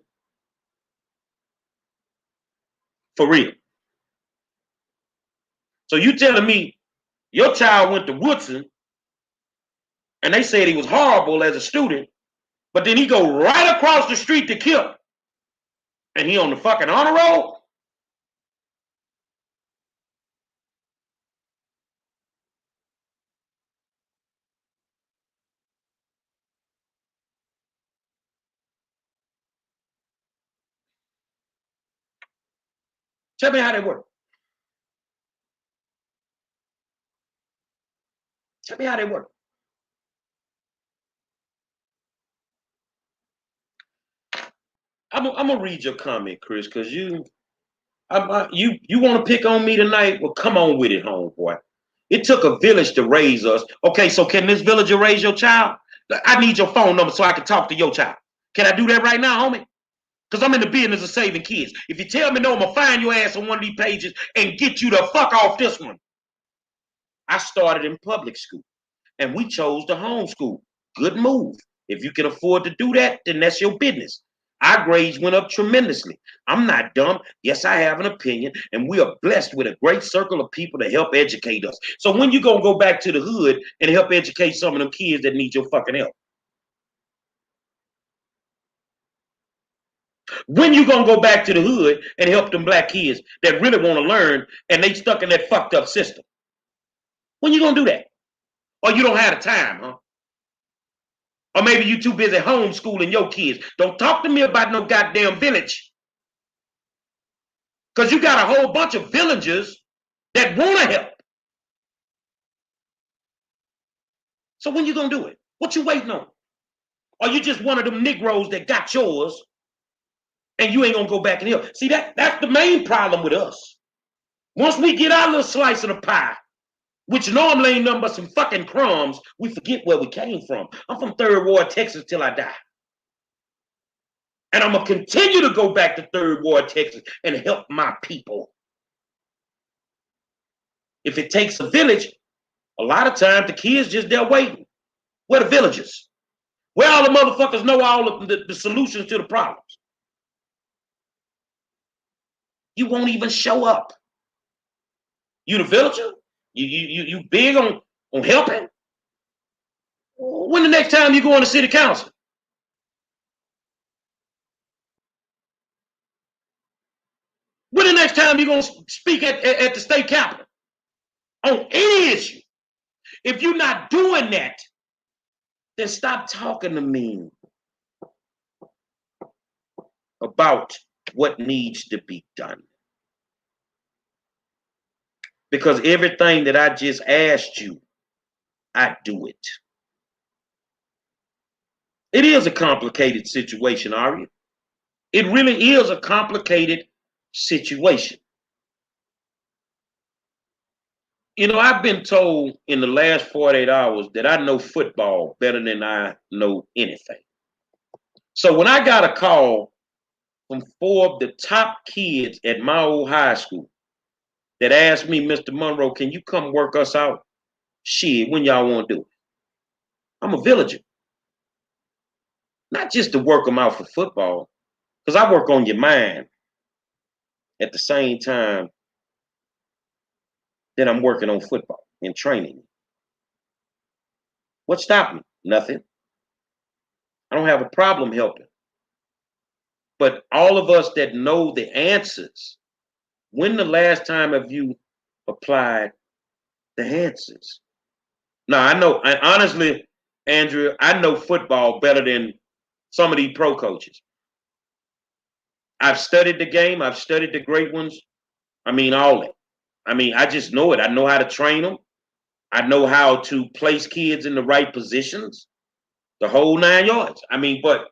For real. So you telling me your child went to Woodson and they said he was horrible as a student, but then he go right across the street to Kip and he on the fucking honor roll? Tell me how they work. Tell me how they work. I'm gonna read your comment, Chris, because you want to pick on me tonight. Well, come on with it, homeboy. It took a village to raise us. Okay, so can this villager raise your child? I need your phone number so I can talk to your child. Can I do that right now, homie? Because I'm in the business of saving kids. If you tell me no, I'm gonna find your ass on one of these pages and get you the fuck off this one. I started in public school and we chose to homeschool. Good move. If you can afford to do that, then that's your business. Our grades went up tremendously. I'm not dumb. Yes, I have an opinion, and we are blessed with a great circle of people to help educate us. So when you gonna go back to the hood and help educate some of them kids that need your fucking help? When you gonna go back to the hood and help them black kids that really want to learn and they stuck in that fucked up system? When you gonna do that? Or you don't have the time, huh? Or maybe you too busy homeschooling your kids. Don't talk to me about no goddamn village. Because you got a whole bunch of villagers that want to help. So when you gonna do it? What you waiting on? Or you just one of them Negroes that got yours and you ain't gonna go back and help? See, that's the main problem with us. Once we get our little slice of the pie, which normally ain't nothing but some fucking crumbs, we forget where we came from. I'm from Third Ward, Texas till I die. And I'm gonna continue to go back to Third Ward, Texas and help my people. If it takes a village, a lot of times the kids just there waiting. Where the villagers? Where all the motherfuckers know all of the solutions to the problems? You won't even show up. You the villager? You big on helping? When the next time you go on the city council? When the next time you gonna speak at the state capitol? On any issue. If you're not doing that, then stop talking to me about what needs to be done. Because everything that I just asked you, I do it. It is a complicated situation, Ari. It really is a complicated situation. You know, I've been told in the last 48 hours that I know football better than I know anything. So when I got a call from 4 of the top kids at my old high school that asked me, Mr. Monroe, can you come work us out? Shit, when y'all want to do it? I'm a villager. Not just to work them out for football, because I work on your mind at the same time that I'm working on football and training. What stopped me? Nothing. I don't have a problem helping. But all of us that know the answers, when the last time have you applied the answers? Now, honestly, Andrea, I know football better than some of these pro coaches. I've studied the game. I've studied the great ones. I mean, all it. I mean, I just know it. I know how to train them. I know how to place kids in the right positions, the whole 9 yards. I mean, but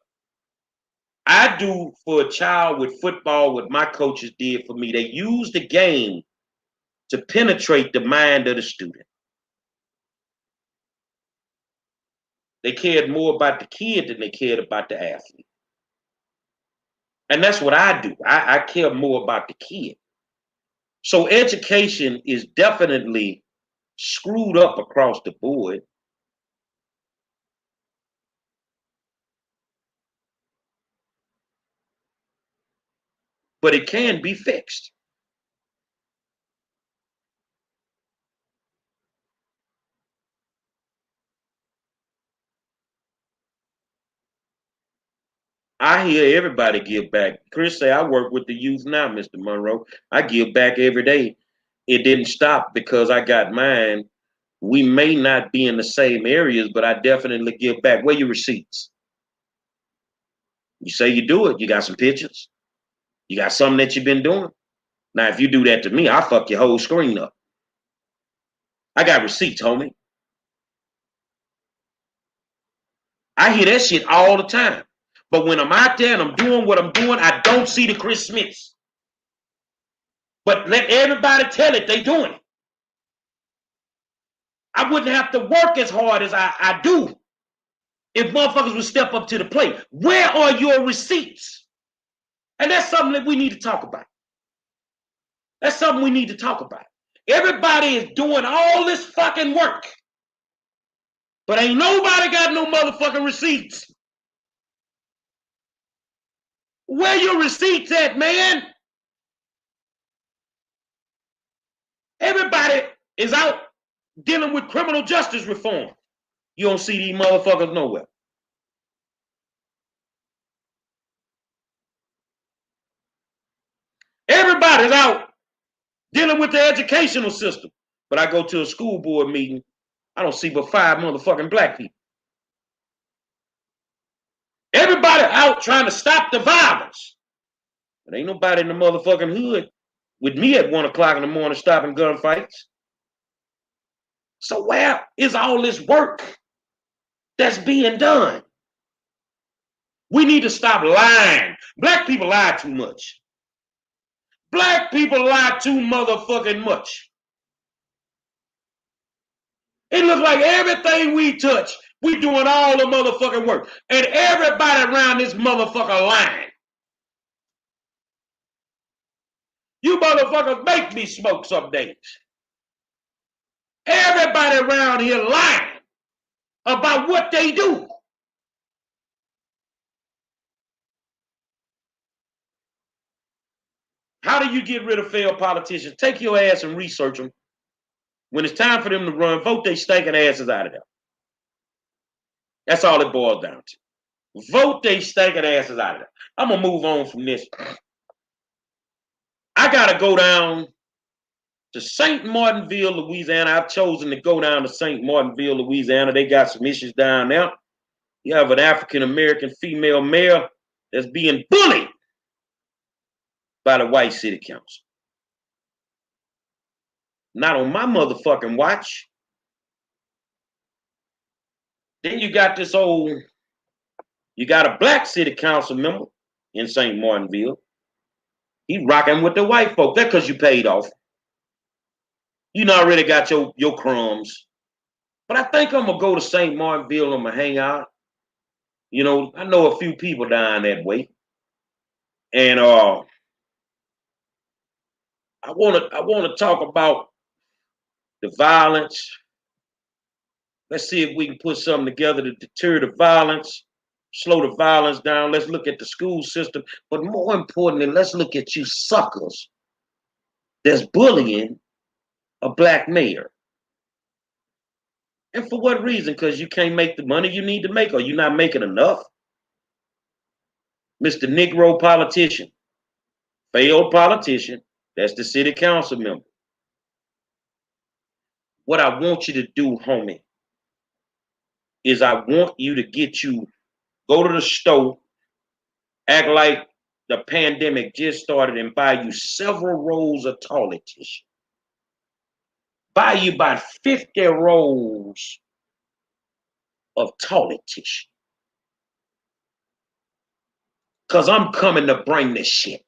I do for a child with football what my coaches did for me. They use the game to penetrate the mind of the student. They cared more about the kid than they cared about the athlete. And that's what I do. I care more about the kid. So education is definitely screwed up across the board. But it can be fixed. I hear everybody give back. Chris say, I work with the youth now, Mr. Monroe. I give back every day. It didn't stop because I got mine. We may not be in the same areas, but I definitely give back. Where your receipts? You say you do it. You got some pictures? You got something that you've been doing? Now, if you do that to me, I'll fuck your whole screen up. I got receipts, homie. I hear that shit all the time. But when I'm out there and I'm doing what I'm doing, I don't see the Chris Smiths. But let everybody tell it they doing it. I wouldn't have to work as hard as I do if motherfuckers would step up to the plate. Where are your receipts? And that's something that we need to talk about. That's something we need to talk about. Everybody is doing all this fucking work, but ain't nobody got no motherfucking receipts. Where your receipts at, man? Everybody is out dealing with criminal justice reform. You don't see these motherfuckers nowhere. Everybody's out dealing with the educational system. But I go to a school board meeting, I don't see but 5 motherfucking black people. Everybody out trying to stop the violence. But ain't nobody in the motherfucking hood with me at 1 o'clock in the morning stopping gunfights. So where is all this work that's being done? We need to stop lying. Black people lie too much. Black people lie too motherfucking much. It looks like everything we touch, we doing all the motherfucking work. And everybody around this motherfucker lying. You motherfuckers make me smoke some days. Everybody around here lying about what they do. How do you get rid of failed politicians? Take your ass and research them. When it's time for them to run, vote they stinking asses out of there. That's all it boils down to. Vote they stinking asses out of there. I'm going to move on from this. I got to go down to St. Martinville, Louisiana. I've chosen to go down to St. Martinville, Louisiana. They got some issues down there. You have an African-American female mayor that's being bullied by the white city council. Not on my motherfucking watch. Then you got you got a black city council member in St. Martinville. He rocking with the white folk. That's because you paid off. You done already got your crumbs. But I think I'm going to go to St. Martinville. I'm going to hang out. You know, I know a few people down that way. And I want to talk about the violence. Let's see if we can put something together to deter the violence, slow the violence down. Let's look at the school system. But more importantly, let's look at you suckers that's bullying a black mayor. And for what reason? Because you can't make the money you need to make, or you're not making enough. Mr. Negro politician, failed politician, that's the city council member. What I want you to do, homie, is I want you to go to the store, act like the pandemic just started, and buy you several rolls of toilet tissue. Buy you about 50 rolls of toilet tissue. Because I'm coming to bring this shit.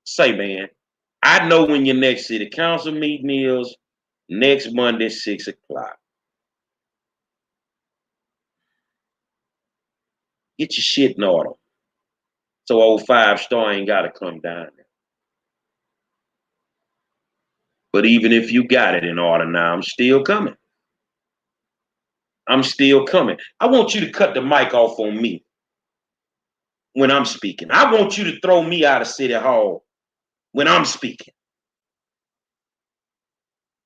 Say, man, I know when your next city council meeting is next Monday, 6 o'clock. Get your shit in order. So old 5-star ain't got to come down there. But even if you got it in order now, I'm still coming. I'm still coming. I want you to cut the mic off on me when I'm speaking. I want you to throw me out of City Hall when I'm speaking.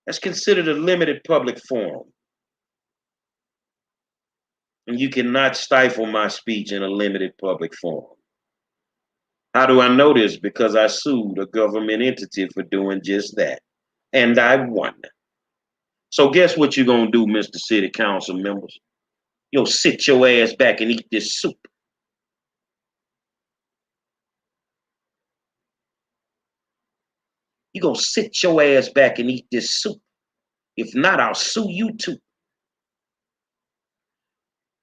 That's considered a limited public forum. And you cannot stifle my speech in a limited public forum. How do I know this? Because I sued a government entity for doing just that. And I won. So guess what you're going to do, Mr. City Council members? You'll sit your ass back and eat this soup. You're going to sit your ass back and eat this soup. If not, I'll sue you too.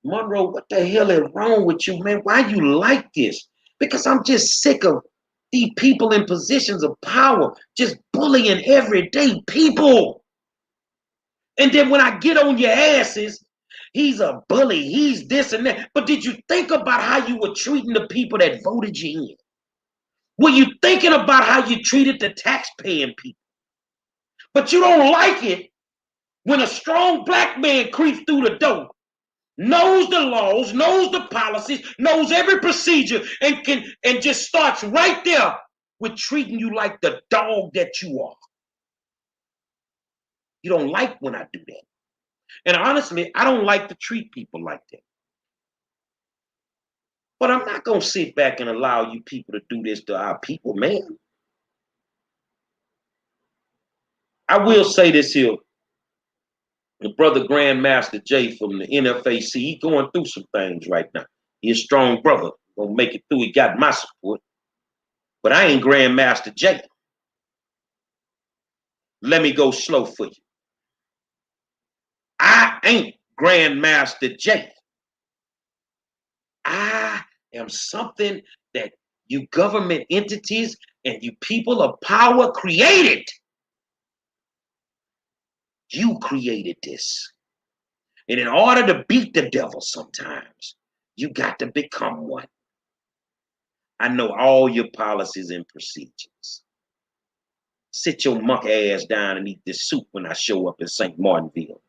Monroe, what the hell is wrong with you, man? Why you like this? Because I'm just sick of these people in positions of power just bullying everyday people. And then when I get on your asses, he's a bully, he's this and that. But did you think about how you were treating the people that voted you in? Were you thinking about how you treated the tax-paying people? But you don't like it when a strong black man creeps through the door, knows the laws, knows the policies, knows every procedure, and just starts right there with treating you like the dog that you are. You don't like when I do that. And honestly, I don't like to treat people like that. But I'm not going to sit back and allow you people to do this to our people, man. I will say this here. The brother Grandmaster Jay from the NFAC, he going through some things right now. He's a strong brother. Gonna make it through. He got my support. But I ain't Grandmaster Jay. Let me go slow for you. I ain't Grandmaster Jay. I am something that you government entities and you people of power created. You created this. And in order to beat the devil sometimes, you got to become one. I know all your policies and procedures. Sit your muck ass down and eat this soup when I show up in St. Martinville.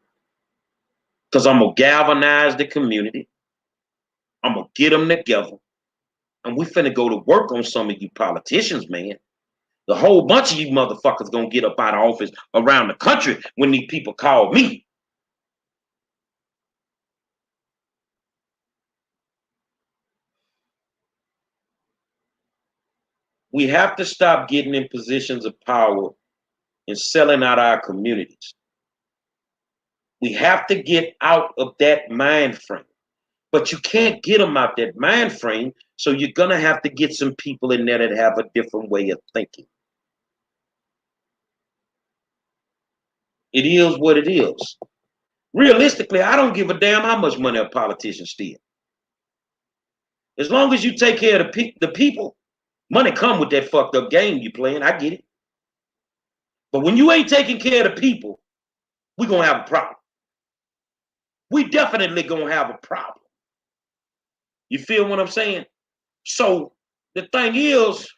Because I'm going to galvanize the community. I'm going to get them together. And we finna go to work on some of you politicians, man. The whole bunch of you motherfuckers gonna get up out of office around the country when these people call me. We have to stop getting in positions of power and selling out our communities. We have to get out of that mind frame. But you can't get them out that mind frame, so you're gonna have to get some people in there that have a different way of thinking. It is what it is. Realistically, I don't give a damn how much money a politician steals. As long as you take care of the people, money come with that fucked up game you playing. I get it. But when you ain't taking care of the people, we're going to have a problem. We definitely going to have a problem. You feel what I'm saying? So the thing is,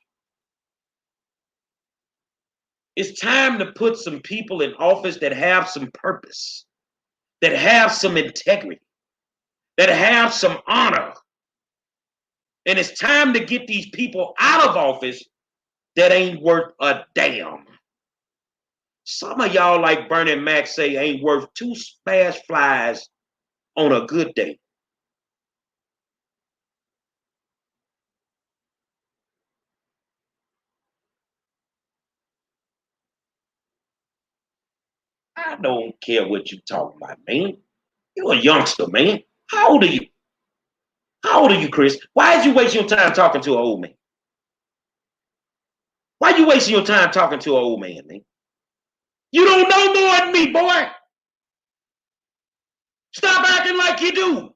it's time to put some people in office that have some purpose, that have some integrity, that have some honor. And it's time to get these people out of office that ain't worth a damn. Some of y'all, like Bernie Mac say, ain't worth two smash flies on a good day. I don't care what you talking about, man. You a youngster, man. How old are you? How old are you, Chris? Why is you wasting your time talking to an old man? Why you wasting your time talking to an old man? You don't know more than me, boy. Stop acting like you do.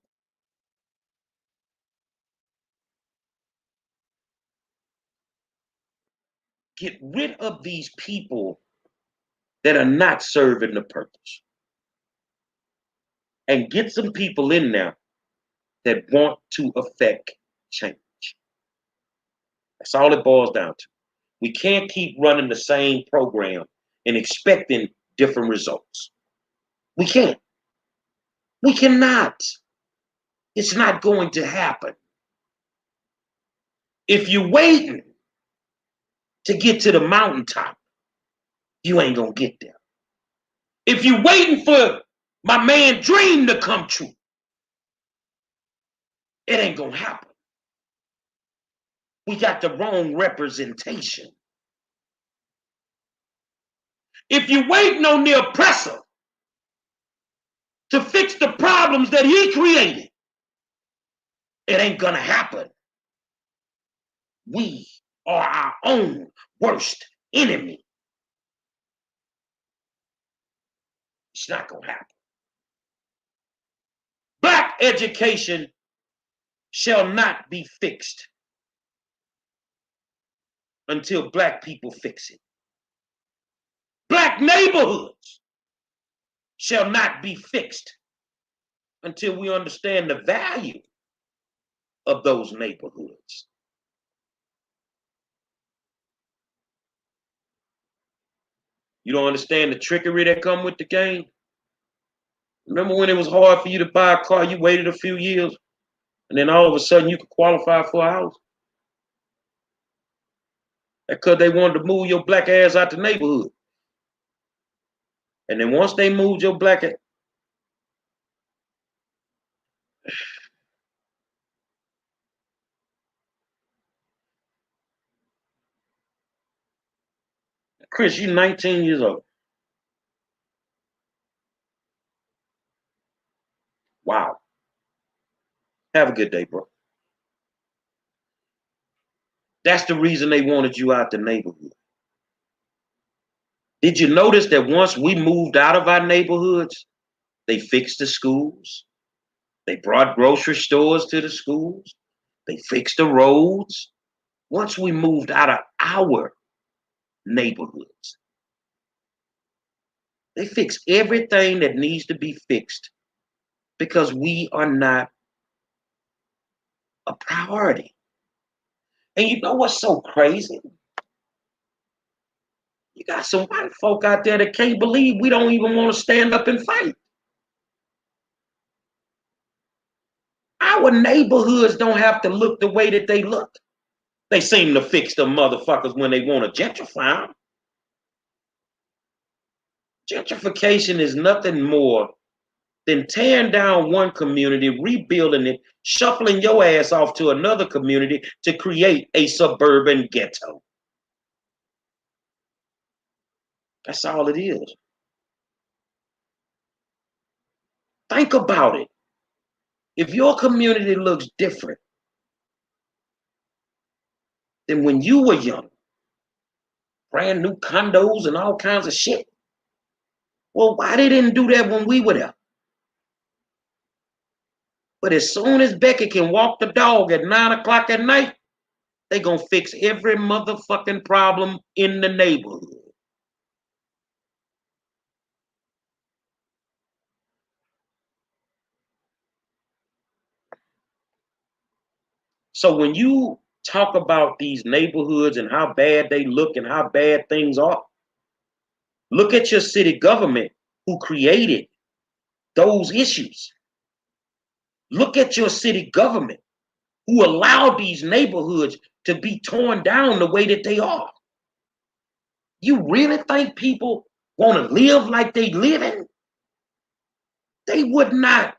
Get rid of these people that are not serving the purpose. And get some people in there that want to affect change. That's all it boils down to. We can't keep running the same program and expecting different results. We can't. We cannot. It's not going to happen. If you're waiting to get to the mountaintop, you ain't going to get there. If you're waiting for my man dream to come true, it ain't going to happen. We got the wrong representation. If you're waiting on the oppressor to fix the problems that he created, it ain't going to happen. We are our own worst enemy. It's not going to happen. Black education shall not be fixed until black people fix it. Black neighborhoods shall not be fixed until we understand the value of those neighborhoods. You don't understand the trickery that come with the game? Remember when it was hard for you to buy a car, you waited a few years, and then all of a sudden you could qualify for a house? That's because they wanted to move your black ass out the neighborhood. And then once they moved your black ass, Chris, you 19 years old. Wow. Have a good day, bro. That's the reason they wanted you out the neighborhood. Did you notice that once we moved out of our neighborhoods, they fixed the schools? They brought grocery stores to the schools. They fixed the roads. Once we moved out of our neighborhoods, they fixed everything that needs to be fixed because we are not a priority. And you know what's so crazy? You got some white folk out there that can't believe we don't even want to stand up and fight. Our neighborhoods don't have to look the way that they look. They seem to fix the motherfuckers when they want to gentrify them. Gentrification is nothing more than tearing down one community, rebuilding it, shuffling your ass off to another community to create a suburban ghetto. That's all it is. Think about it. If your community looks different than when you were young, brand new condos and all kinds of shit, well, why they didn't do that when we were there? But as soon as Becky can walk the dog at 9 o'clock at night, they gonna fix every motherfucking problem in the neighborhood. So when you talk about these neighborhoods and how bad they look and how bad things are, look at your city government who created those issues. Look at your city government who allowed these neighborhoods to be torn down the way that they are. You really think people want to live like they living? They would not.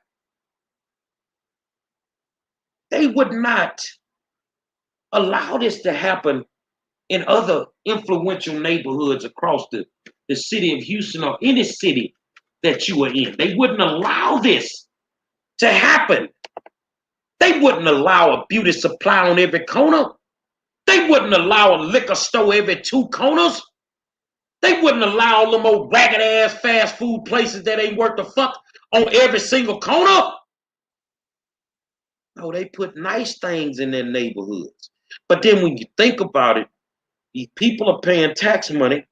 They would not allow this to happen in other influential neighborhoods across the city of Houston or any city that you are in. They wouldn't allow this to happen. They wouldn't allow a beauty supply on every corner. They wouldn't allow a liquor store every two corners. They wouldn't allow all them old ragged ass fast food places that ain't worth the fuck on every single corner. No, they put nice things in their neighborhoods. But then when you think about it, these people are paying tax money.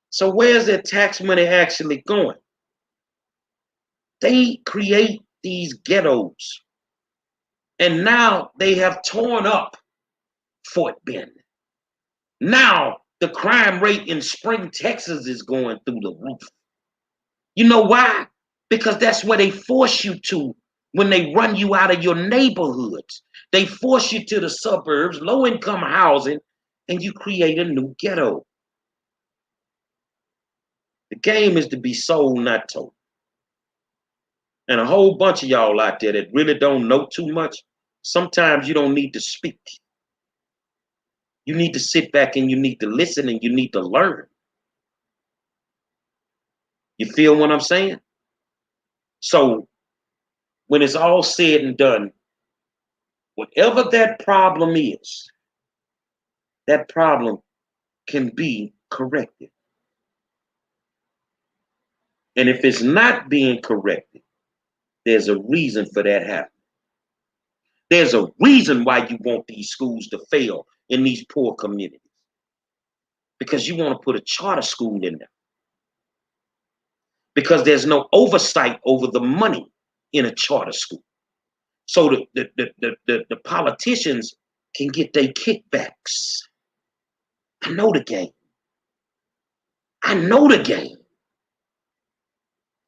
So where's their tax money actually going? They create these ghettos. And now they have torn up Fort Bend. Now the crime rate in Spring, Texas is going through the roof. You know why? Because that's where they force you to when they run you out of your neighborhoods. They force you to the suburbs, low-income housing, and you create a new ghetto. The game is to be sold, not told. And a whole bunch of y'all out there that really don't know too much, sometimes you don't need to speak. You need to sit back and you need to listen and you need to learn. You feel what I'm saying? So when it's all said and done, whatever that problem is, that problem can be corrected. And if it's not being corrected, there's a reason for that happening. There's a reason why you want these schools to fail in these poor communities. Because you want to put a charter school in there. Because there's no oversight over the money in a charter school. So the politicians can get their kickbacks. I know the game. I know the game.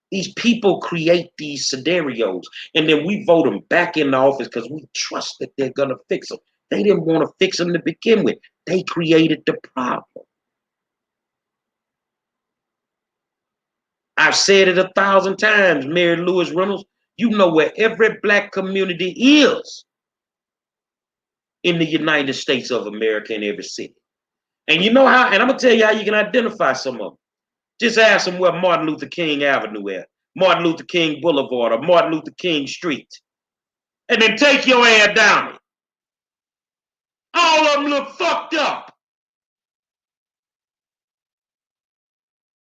These people create these scenarios, and then we vote them back in the office because we trust that they're going to fix them. They didn't want to fix them to begin with. They created the problem. I've said it 1,000 times, Mary Lewis Reynolds. You know where every black community is in the United States of America in every city. And you know how, and I'm going to tell you how you can identify some of them. Just ask them where Martin Luther King Avenue is, Martin Luther King Boulevard, or Martin Luther King Street. And then take your ass down it. All of them them look fucked up.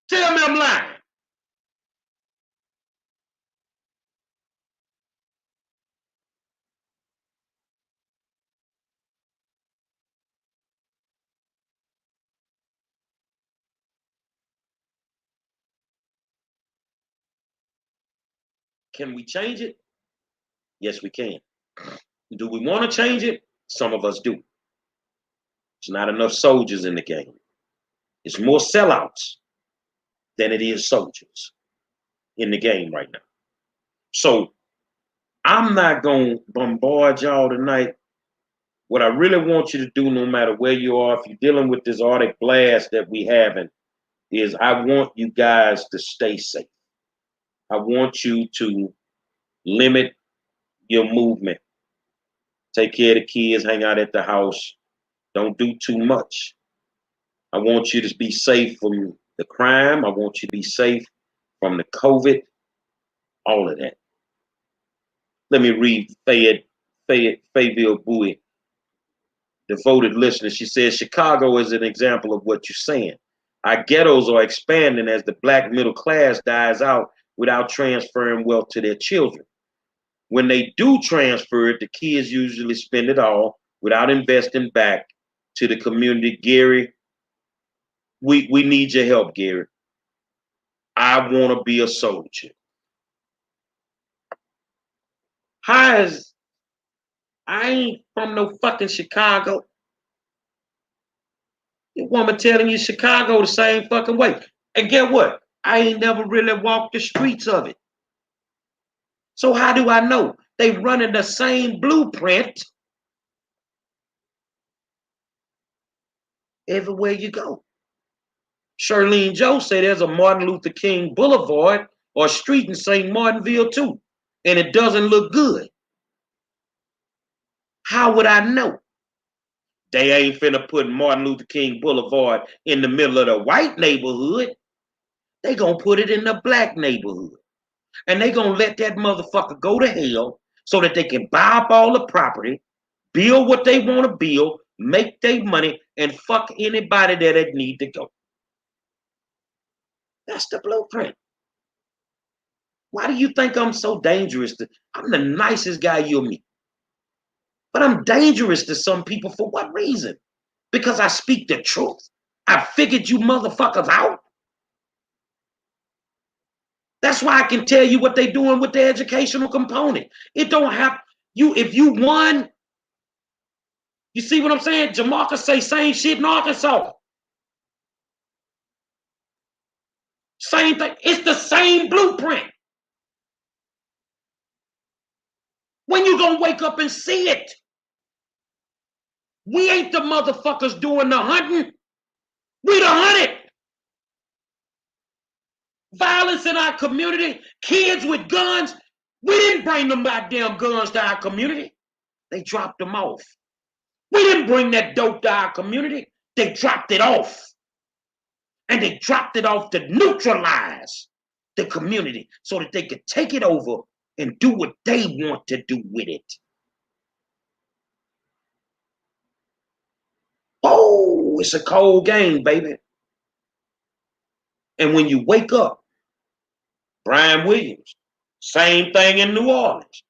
Tell me I'm lying. Can we change it? Yes, we can. Do we want to change it? Some of us do. There's not enough soldiers in the game. It's more sellouts than it is soldiers in the game right now. So I'm not going to bombard y'all tonight. What I really want you to do, no matter where you are, if you're dealing with this Arctic blast that we having, is I want you guys to stay safe. I want you to limit your movement. Take care of the kids, hang out at the house. Don't do too much. I want you to be safe from the crime. I want you to be safe from the COVID, all of that. Let me read Fayville Bowie, devoted listener. She says, Chicago is an example of what you're saying. Our ghettos are expanding as the black middle class dies out without transferring wealth to their children. When they do transfer it, the kids usually spend it all without investing back to the community. Gary, we need your help, Gary. I want to be a soldier. How is I ain't from no fucking Chicago. The woman telling you Chicago the same fucking way. And get what? I ain't never really walked the streets of it. So how do I know? They running the same blueprint everywhere you go. Charlene Joe said there's a Martin Luther King Boulevard or street in St. Martinville too, and it doesn't look good. How would I know? They ain't finna put Martin Luther King Boulevard in the middle of the white neighborhood. They gonna put it in the black neighborhood. And they gonna let that motherfucker go to hell so that they can buy up all the property, build what they want to build, make their money, and fuck anybody that they need to go. That's the blueprint. Why do you think I'm so dangerous? I'm the nicest guy you'll meet. But I'm dangerous to some people for what reason? Because I speak the truth. I figured you motherfuckers out. That's why I can tell you what they're doing with the educational component. It don't have you, if you won, you see what I'm saying? Jamarca say same shit in Arkansas. Same thing. It's the same blueprint. When you gonna wake up and see it? We ain't the motherfuckers doing the hunting. We the hunted. Violence in our community, kids with guns. We didn't bring them goddamn guns to our community. They dropped them off. We didn't bring that dope to our community. They dropped it off. And they dropped it off to neutralize the community so that they could take it over and do what they want to do with it. Oh, it's a cold game, baby. And when you wake up, Brian Williams, same thing in New Orleans.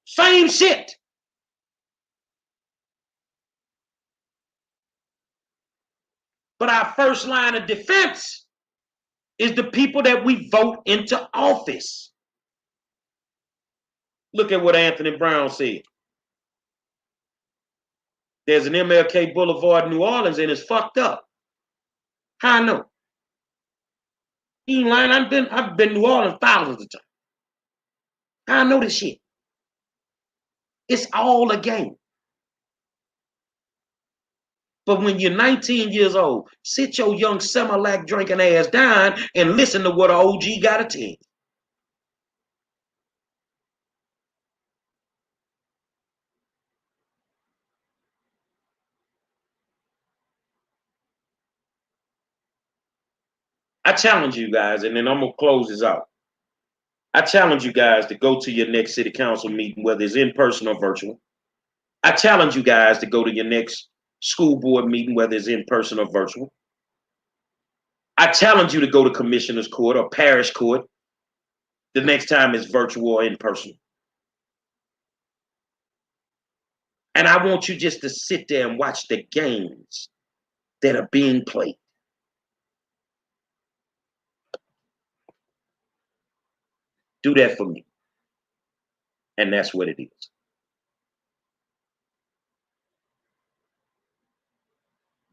Same shit. But our first line of defense is the people that we vote into office. Look at what Anthony Brown said. There's an MLK Boulevard in New Orleans and it's fucked up. How I know? He ain't lying. I've been to New Orleans thousands of times. How I know this shit? It's all a game. But when you're 19 years old, sit your young Similac drinking ass down and listen to what an OG got to tell you. I challenge you guys, and then I'm going to close this out. I challenge you guys to go to your next city council meeting, whether it's in person or virtual. I challenge you guys to go to your next school board meeting, whether it's in person or virtual. I challenge you to go to commissioner's court or parish court the next time it's virtual or in person. And I want you just to sit there and watch the games that are being played. Do that for me. And that's what it is.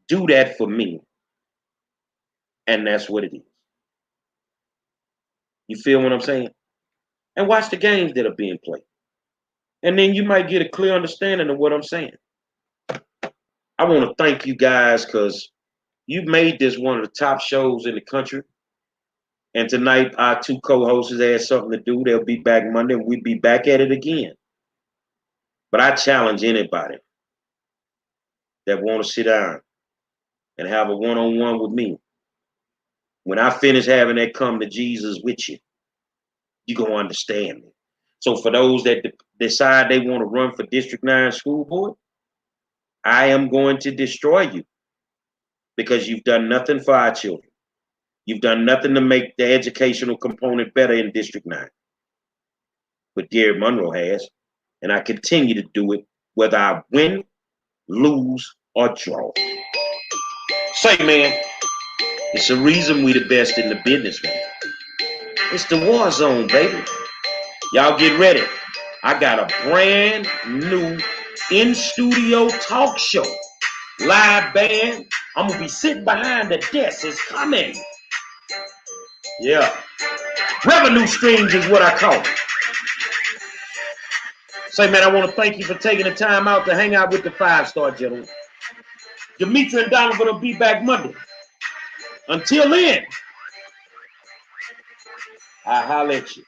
Do that for me. And that's what it is. You feel what I'm saying? And watch the games that are being played. And then you might get a clear understanding of what I'm saying. I want to thank you guys because you made this one of the top shows in the country. And tonight, our two co-hosts had something to do. They'll be back Monday, and we'll be back at it again. But I challenge anybody that want to sit down and have a one-on-one with me. When I finish having that come to Jesus with you, you're going to understand me. So for those that decide they want to run for District 9 school board, I am going to destroy you because you've done nothing for our children. You've done nothing to make the educational component better in District 9. But Gary Monroe has, and I continue to do it whether I win, lose, or draw. Say, man, it's the reason we the best in the business, man. It's the war zone, baby. Y'all get ready. I got a brand new in-studio talk show. Live band. I'm going to be sitting behind the desk. It's coming. Yeah. Revenue streams is what I call it. Say, man, I want to thank you for taking the time out to hang out with the 5-star gentlemen. Demetri and Donovan will be back Monday. Until then, I'll holler at you.